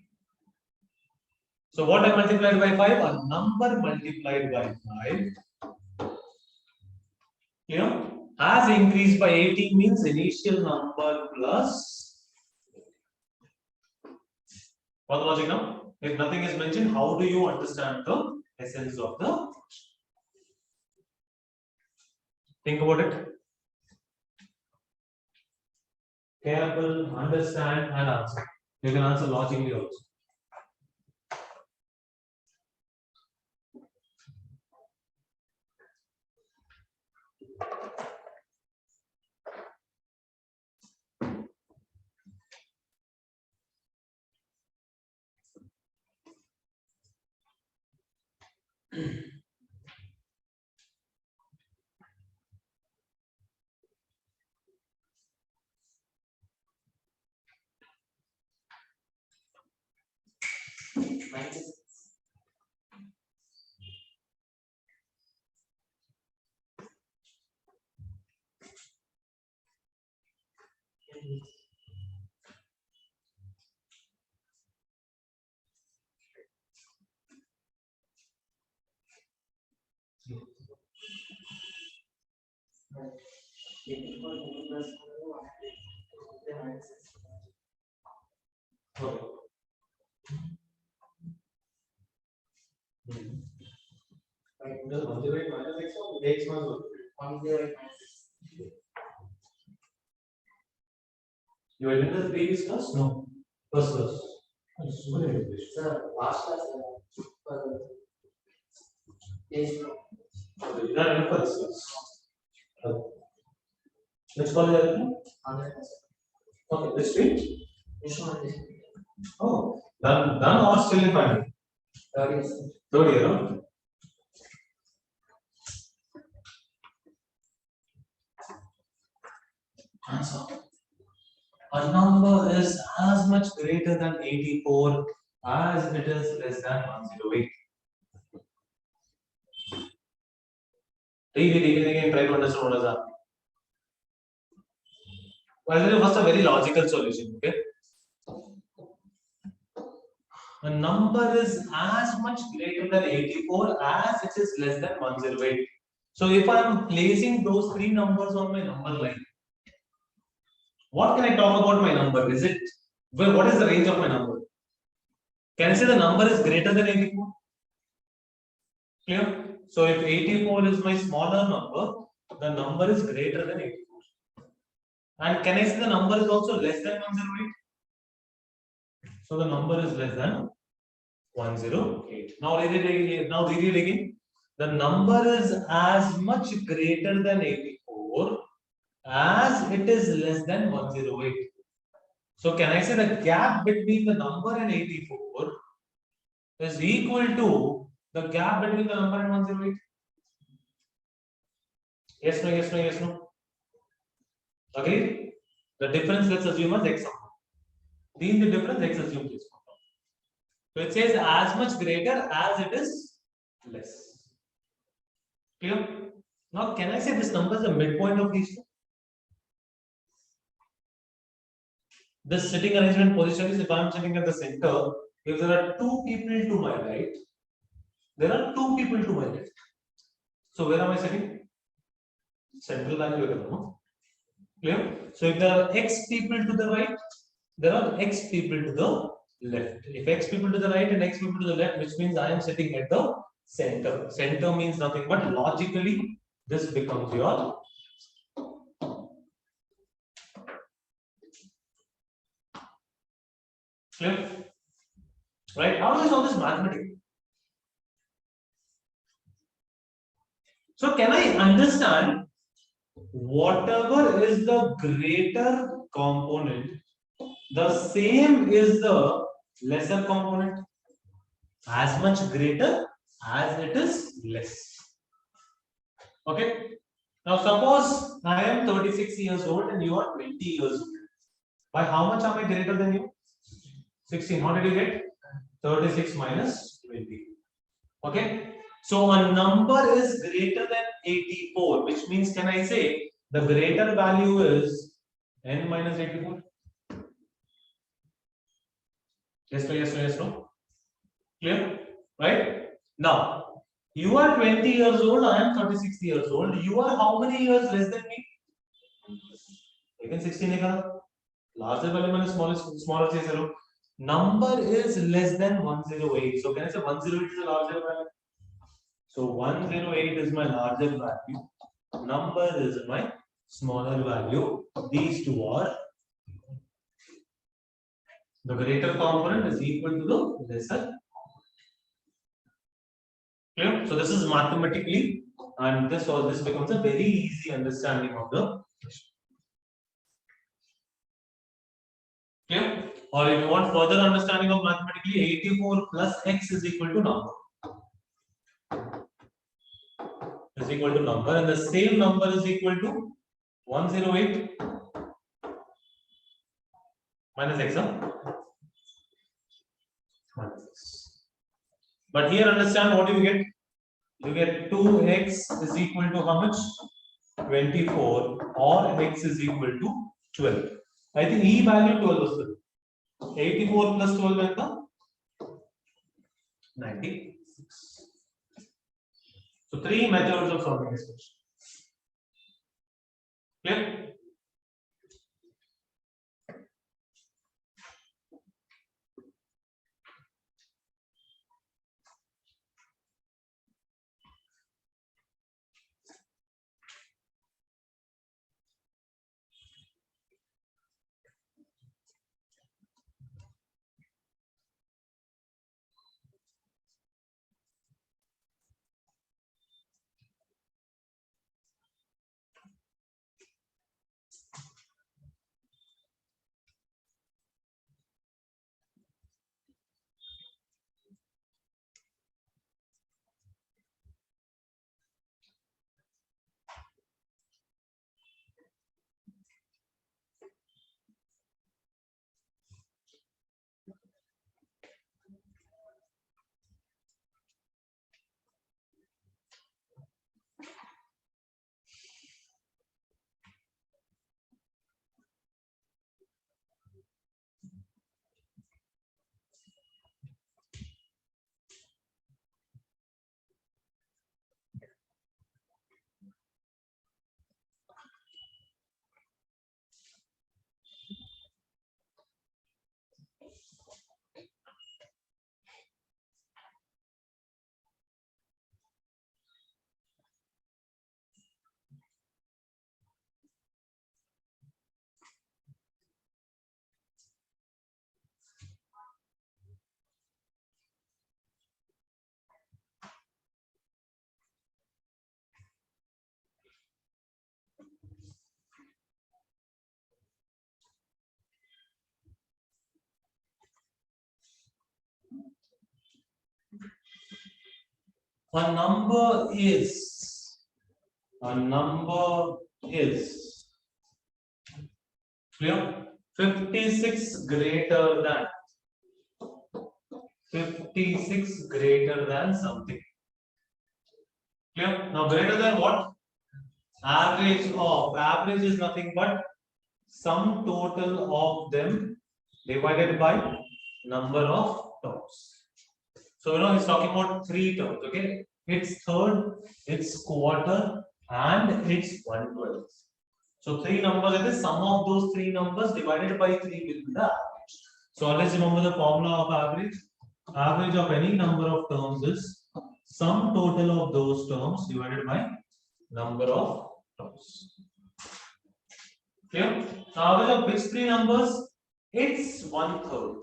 So what I multiplied by 5? A number multiplied by 5. As increased by 18 means initial number plus. What the logic now? If nothing is mentioned, how do you understand the essence of the function? Think about it. Careful, understand, and answer. You can answer logically also. You attended the previous class? No. First class. Sir, last class. You not attend first class. Which college are you? Okay, this week? Oh, done or still in final? Third year, huh? Answer. A number is as much greater than 84 as it is less than 108. Read it again, try to understand what is happening. Well, first a very logical solution, okay? A number is as much greater than 84 as it is less than 108. So if I am placing those three numbers on my number line, what can I talk about my number? Is it, well, what is the range of my number? Can I say the number is greater than 84? Clear? So if 84 is my smaller number, the number is greater than 84. And can I say the number is also less than 108? So the number is less than 108. Now read it again. The number is as much greater than 84 as it is less than 108. So can I say the gap between the number and 84 is equal to the gap between the number and 108? Yes, no, yes, no, yes, no. Agreed? The difference, let's assume as x. These the difference, x assume this. So it says as much greater as it is less. Clear? Now can I say this number is the midpoint of these two? This sitting arrangement position is if I am sitting at the center, if there are two people to my right, there are two people to my left. So where am I sitting? Central value. Clear? So if there are x people to the right, there are x people to the left. If x people to the right and x people to the left, which means I am sitting at the center. Center means nothing but logically this becomes your clear? Right? How do I solve this mathematically? So can I understand whatever is the greater component, the same is the lesser component, as much greater as it is less. Okay. Now suppose I am 36 years old and you are 20 years old. By how much am I greater than you? 16. How did you get? 36 minus 20. Okay. So a number is greater than 84, which means can I say the greater value is n minus 84? Yes, no, yes, no, yes, no. Clear? Right? Now, you are 20 years old, I am 36 years old. You are how many years less than me? Again 16 larger value minus smaller say hello. Number is less than 108. So can I say 108 is a larger value? So 108 is my larger value. Number is my smaller value. These two are the greater component is equal to the lesser. Clear? So this is mathematically, and this becomes a very easy understanding of the question. Clear? Or if you want further understanding of mathematically, 84 plus x is equal to number. Is equal to number, and the same number is equal to 108 minus x. Minus x. But here understand what you get. You get 2x is equal to how much? 24, or x is equal to 12. I think E value 12 was 84 plus 12 is 96. So 3 methods of solving this question. Clear? A number is clear? 56 greater than something. Clear? Now greater than what? Average is nothing but sum total of them divided by number of terms. So it's talking about 3 terms, okay? It's third, it's quarter, and it's 1/12. So 3 numbers, and the sum of those 3 numbers divided by 3 will be the average. So always remember the formula of average. Average of any number of terms is sum total of those terms divided by number of terms. Clear? The average of which 3 numbers? It's 1/3.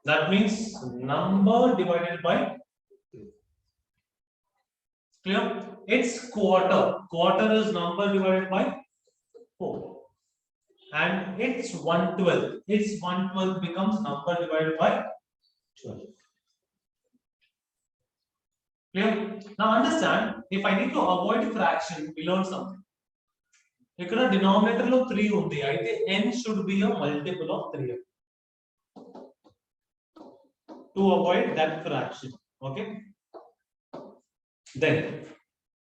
That means number divided by 3. Clear? It's quarter. Quarter is number divided by 4. And it's 1/12. It's 1/12 becomes number divided by 12. Clear? Now understand, if I need to avoid fraction, we learn something. Ikkada denominator lo 3 undi. Aithe n should be a multiple of 3. To avoid that fraction. Okay? Then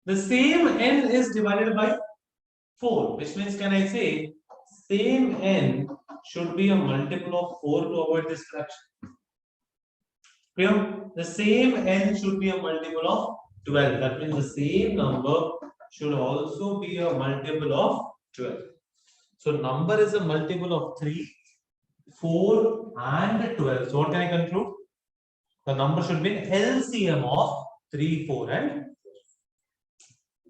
the same n is divided by 4, which means can I say same n should be a multiple of 4 to avoid this fraction. Clear? The same n should be a multiple of 12. That means the same number should also be a multiple of 12. So number is a multiple of 3, 4 and 12. So what can I conclude? The number should be an LCM of 3, 4 and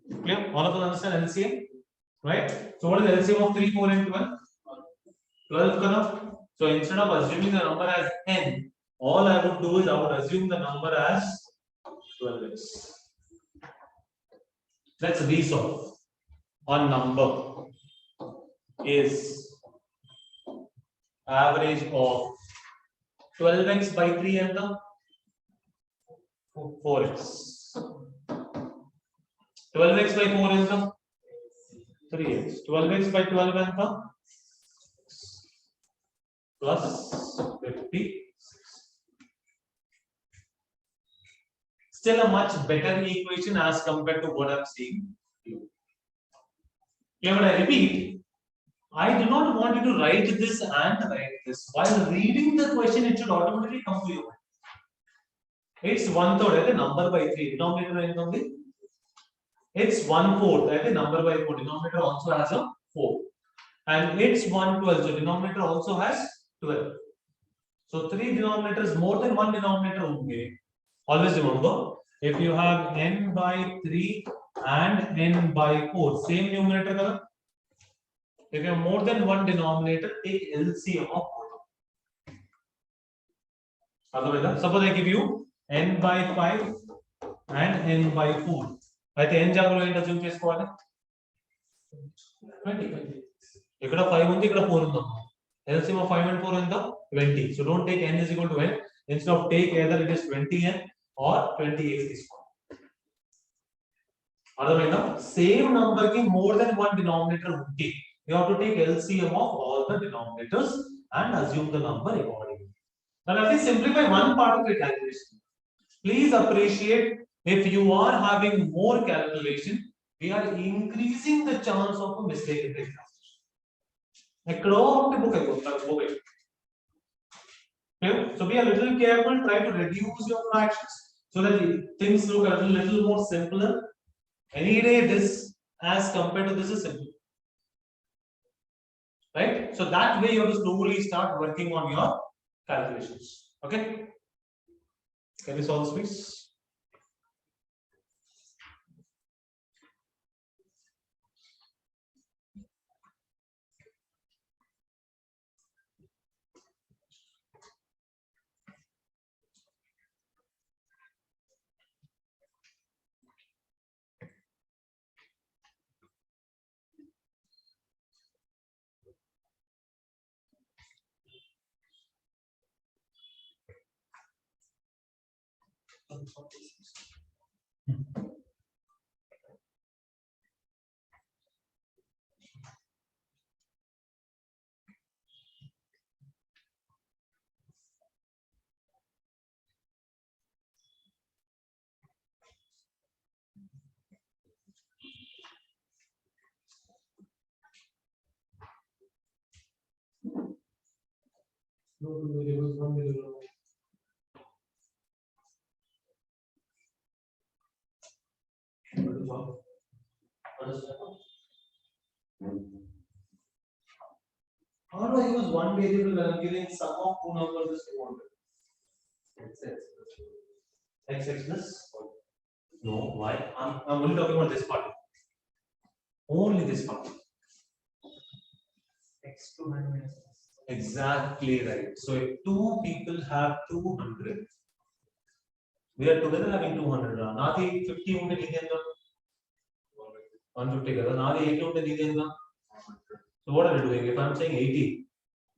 4. Clear? All of us understand LCM? Right? So what is LCM of 3, 4 and 12? 12 color. So instead of assuming the number as n, all I would do is I would assume the number as 12x. Let's resolve. One number is average of 12x by 3 and the 4x. 12x by 4 is the 3x. 12x by 12 and the plus 50. Still a much better equation as compared to what I'm seeing here. But I repeat, I do not want you to write this and write this. While reading the question, it should automatically come to you. It's 1/3 number by 3. Denominator and it's 1/4 number by 4. Denominator also has a 4. And it's 1/12. So denominator also has 12. So 3 denominators, more than one denominator. Always remember, if you have n by 3 and n by 4, same numerator color. If you have more than one denominator, take LCM of both. Otherwise, suppose I give you n by 5 and n by 4. I think n jagulo assume chesukovali 20. Ikkada 5 undi, ikkada 4 undi. LCM of 5 and 4 is 20. So don't take n is equal to n. Instead of take either it is 20n or 20x. Otherwise, same number ki more than one denominator undi. You have to take LCM of all the denominators and assume the number accordingly. Now let me simplify one part of the calculation. Please appreciate, if you are having more calculation, we are increasing the chance of a mistake in the examination. So be a little careful, try to reduce your fractions so that things look a little more simpler. Any day this as compared to this is simple. Right? So that way you have to slowly start working on your calculations. Okay? Can you solve this, please? How do I use one variable when I'm giving sum of two numbers is 200? X plus? No, why? I'm only talking about this part. Only this part. X 200. Exactly right. So if two people have 200, we are together having 200. Nadi 50 unde idenda. 150 kada. Nadi 80 unde idenda. So what are we doing? If I'm saying 80,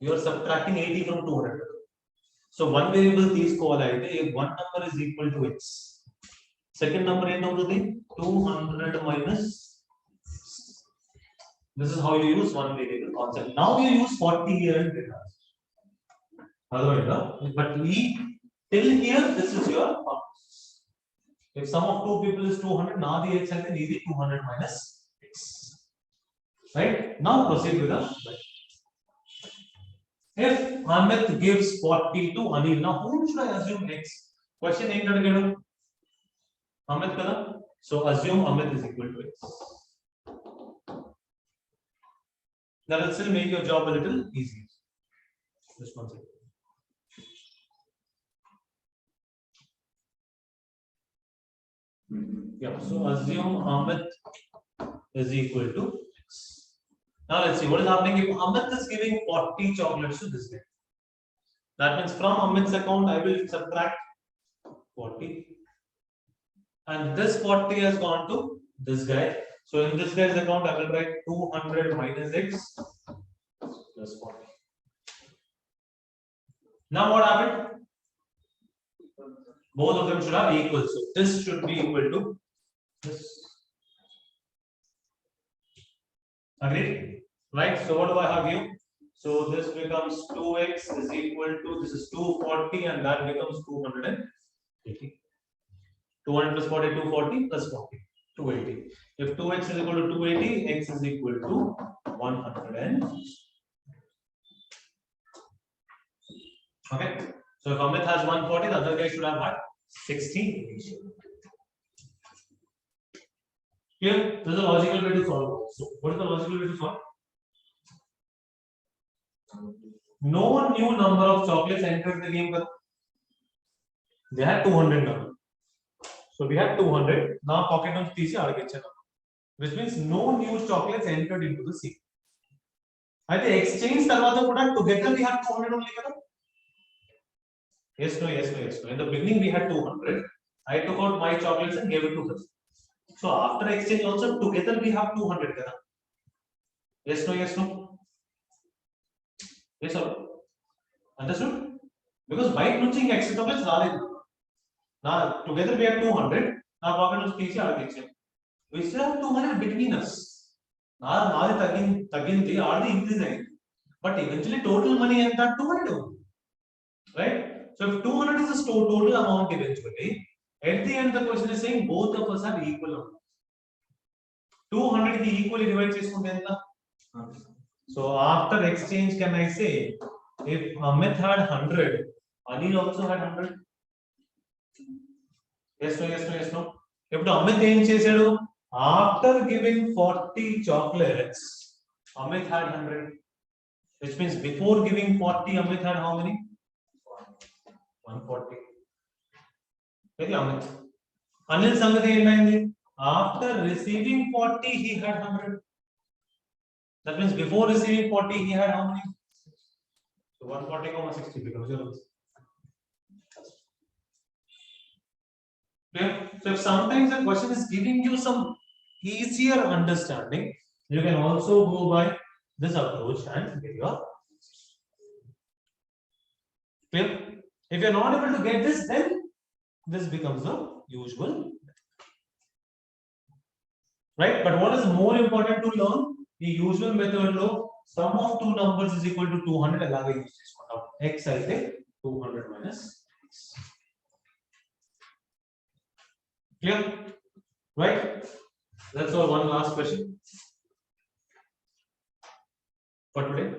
you are subtracting 80 from 200. So one variable తీసుకోవాలంటే if one number is equal to x, second number ఏంటవుతుంది 200 minus. This is how you use one variable concept. Now you use 40 here and there. Otherwise, but till here this is your function. If sum of two people is 200, now the x and the 200 minus x. Right? Now proceed with the. If Amit gives 40 to Anil, now whom should I assume x? Question ain't gonna get Amit kada. So assume Amit is equal to X. That will still make your job a little easier. Just one second. Yeah, so assume Amit is equal to X. Now let's see what is happening if Amit is giving 40 chocolates to this guy. That means from Amit's account, I will subtract 40. And this 40 has gone to this guy. So in this guy's account, I will write 200 minus X plus 40. Now what happened? Both of them should have equal. So this should be equal to this. Agreed? Right? So what do I have here? So this becomes 2x is equal to, this is 240 and that becomes 280. 200 plus 40, 240 plus 40, 280. If 2x is equal to 280, x is equal to 100. Okay. So if Amit has 140, the other guy should have had 60. Clear? This is a logical way to solve. So what is the logical way to solve? No new number of chocolates entered the game. They had 200 number. So we have 200. Now pocket number which means no new chocolates entered into the sea. I think exchange together we have 200 only. Yes, no. In the beginning we had 200. I took out my chocolates and gave it to her. So after exchange also together we have 200. Yes, no. Yes, sir. Understood? Because by touching extra chocolates, now together we have 200. Now pocket was PC. We still have 200 between us. Now the increase. But eventually total money and that 200. Right? So if 200 is the total amount eventually, at the end the question is saying both of us have equal amount. 200 is equally divided. So after exchange, can I say if Amit had 100, Anil also had 100? Yes, no. If the Amit changed after giving 40 chocolates, Amit had 100. Which means before giving 40, Amit had how many? 140. Very Amit. Anil Sangati after receiving 40, he had 100. That means before receiving 40, he had how many? So 140, 60 becomes 0. Okay. So if sometimes the question is giving you some easier understanding, you can also go by this approach and get your clear. If you're not able to get this, then this becomes the usual. Right? But what is more important to learn? The usual method low sum of two numbers is equal to 200. Allow use this one. X I say 200 minus X. Clear? Right? That's all. One last question for today.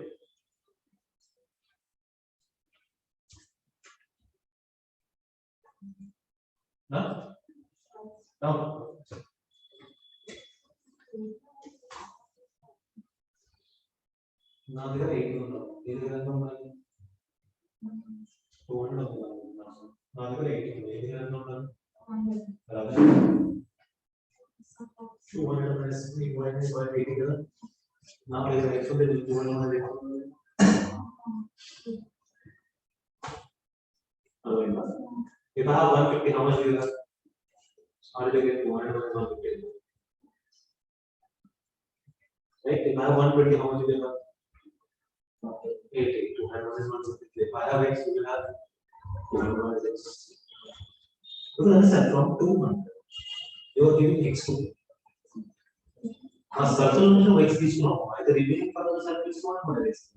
No? No. Now there are 8 now. There are no 200 now there are 8. There are no 200 minus 3 minus 180. Now there is actually 200. If I have 150, how much do you have? How do you get 200 minus 150? Right? If I have 120, how much do you have? 80. 200 minus 150. If I have X, you will have 200 minus X. Because understand, from 200, you are giving X to me. Now, circle of X is no. Either remaining part of the circle is 1 or X.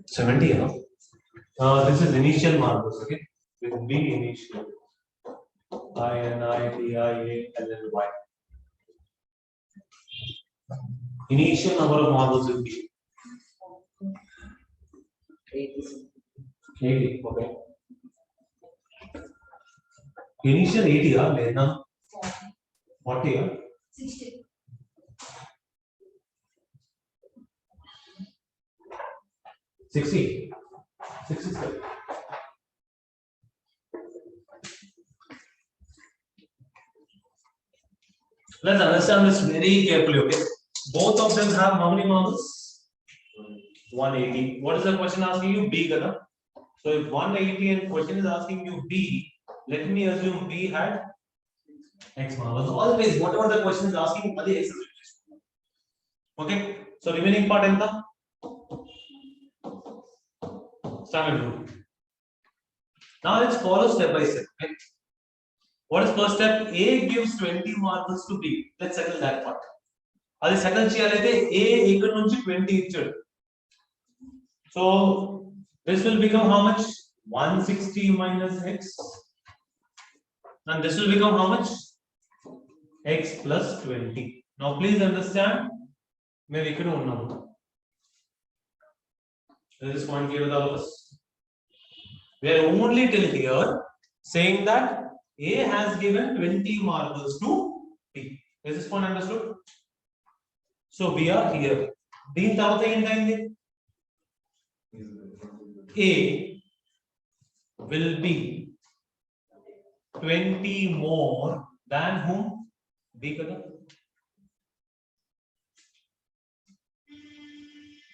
70, huh? This is initial marbles, okay? With B initial. I, N, I, T, I, A, L, L, Y. Initial number of marbles will be 80, okay. Initial 80, huh? 40, huh? 60. 60. 67. Let's understand this very carefully, okay? Both of them have how many marbles? 180. What is the question asking you? B, kada? So if 180 and question is asking you B, let me assume B had X marbles. Always, whatever the question is asking, X is replaced. Okay? So remaining part in the standard rule. Now let's follow step by step. Okay? What is first step? A gives 20 marbles to B. Let's settle that part. Adi settle cheyalade A equal nunchi 20 ichchadu. So this will become how much? 160 minus X. And this will become how much? X plus 20. Now please understand. Maybe we could know. This is point clear with all of us. We are only till here saying that A has given 20 marbles to B. Is this point understood? So we are here. Deen tarvata em A will be 20 more than whom? B kada?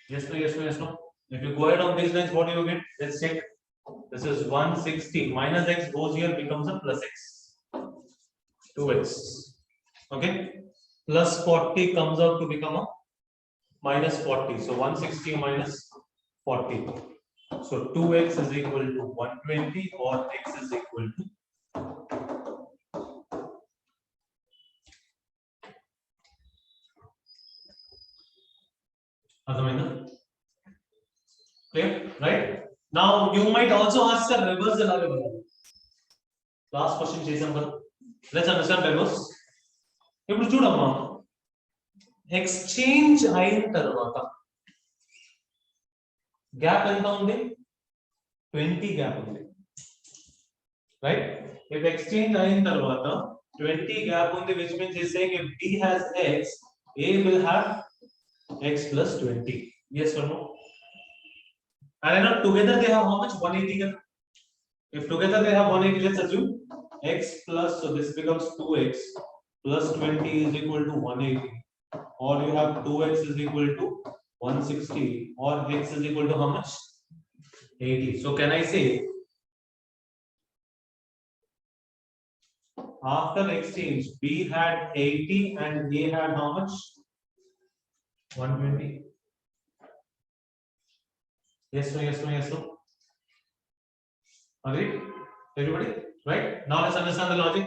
Yes, no, yes, no, yes, no. If you go ahead on these lines, what do you get? Let's check. This is 160 minus X goes here, becomes a plus X. 2X. Okay. Plus 40 comes out to become a minus 40. So 160 minus 40. So 2X is equal to 120 or X is equal to clear, right? Now you might also ask the reversal. Last question, Jason. Let's understand reverse. ఇప్పుడు చూడమ్మా exchange అయిన తర్వాత gap ఎంత ఉంది 20 gap ఉంది right if exchange అయిన తర్వాత 20 gap ఉంది which means is saying if B has X A will have X plus 20 yes or no and I know together they have how much 180 if together they have 180 let's assume X plus so this becomes 2X plus 20 is equal to 180 or you have 2X is equal to 160 or X is equal to how much 80 so can I say after exchange B had 80 and A had how much 120 yes no yes no yes no agreed everybody right now let's understand the logic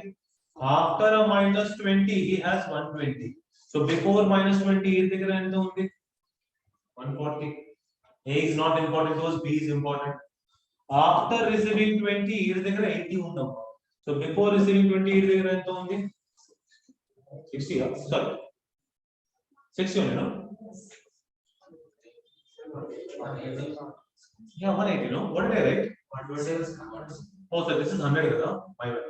after a minus 20 he has 120 so before minus 20 is the 140 A is not important to us B is important after receiving 20 is the 80 undam so before receiving 20 is the 60 sorry 60 only no yeah 180 no what did I write 120 oh so this is 100 kada my bad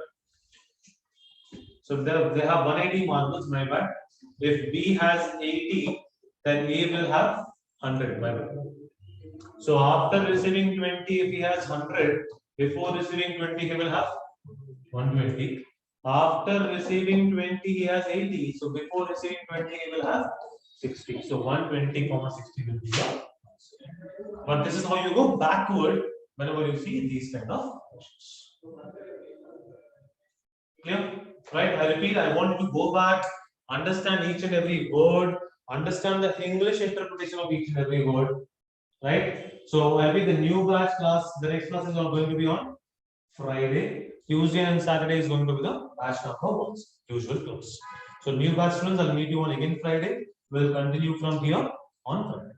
so they have 180 marbles my bad if B has 80 then A will have 100 my bad so after receiving 20 if he has 100 before receiving 20 he will have 120 after receiving 20 he has 80 so before receiving 20 he will have 60 so 120 comma 60 will be the but this is how you go backward whenever you see these kind of questions clear right I repeat I want you to go back understand each and every word understand the English interpretation of each and every word right so I think the new batch class the next class is going to be on Friday Tuesday and Saturday is going to be the batch number ones usual class so new batch students I'll meet you on again Friday we'll continue from here on Friday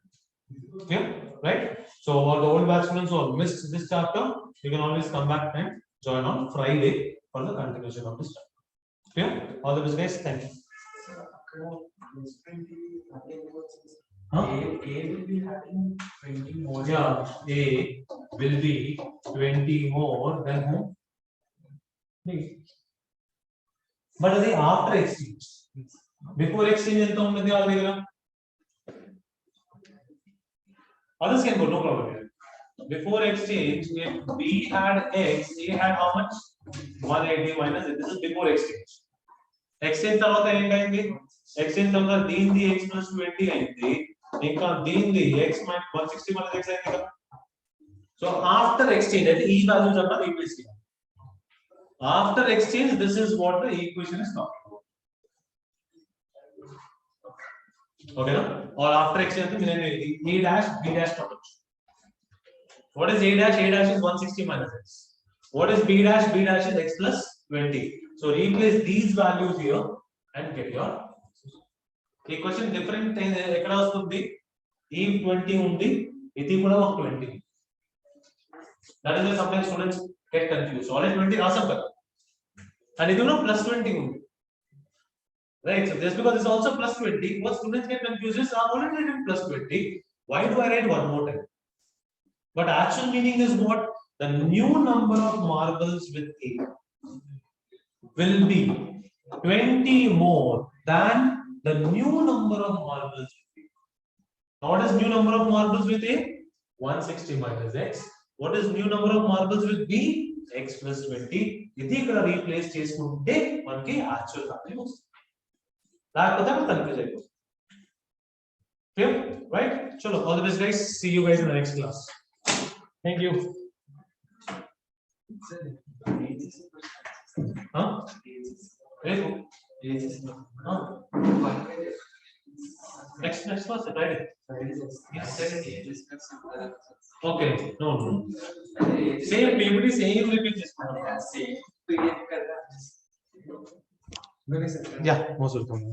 Clear? Right? So all the old batch students who have missed this chapter, you can always come back and join on Friday for the continuation of this chapter. Clear? All the best, guys. Thank you. Huh? A will be having 20 more. Yeah, A will be 20 more than whom? B. But the after exchange. Before exchange, others can go, no problem here. Before exchange, if B had X, A had how much? 180 minus it. This is before exchange. Exchange తర్వాత ఏంటైంది? Exchange తర్వాత దీనిది X plus 20 అయింది. ఇంకా దీనిది X minus 160 minus X అయింది కదా. So after exchange, అయితే ఈ వాల్యూ చెప్పాలి రీప్లేస్ చేయాలి. After exchange, this is what the equation is talking about. Okay, no? Or after exchange, A dash B dash talking. What is A dash? A dash is 160 minus X. What is B dash? B dash is X plus 20. So replace these values here and get your equation. Different ekkada vastundi e 20 undi idi kuda 20. That is why sometimes students get confused. Already 20 rasam kada and idi kuda plus 20 undi, right? So just because it's also plus 20, what students get confused is I already written plus 20, why do I write one more time? But actual meaning is what? The new number of marbles with A will be 20 more than the new number of marbles with B. Now what is new number of marbles with A? 160 minus X. What is new number of marbles with B? X plus 20. ఇది ఇక్కడ replace చేసుకుంటే మనకి actual value వస్తుంది. లేకపోతే మనం confuse అయిపోతుంది. Clear? Right? Chalo, all the best guys. See you guys in the next class. Thank you. Huh? Next class, Friday. Okay, no. Same PPT, same repeat. Yeah, most welcome.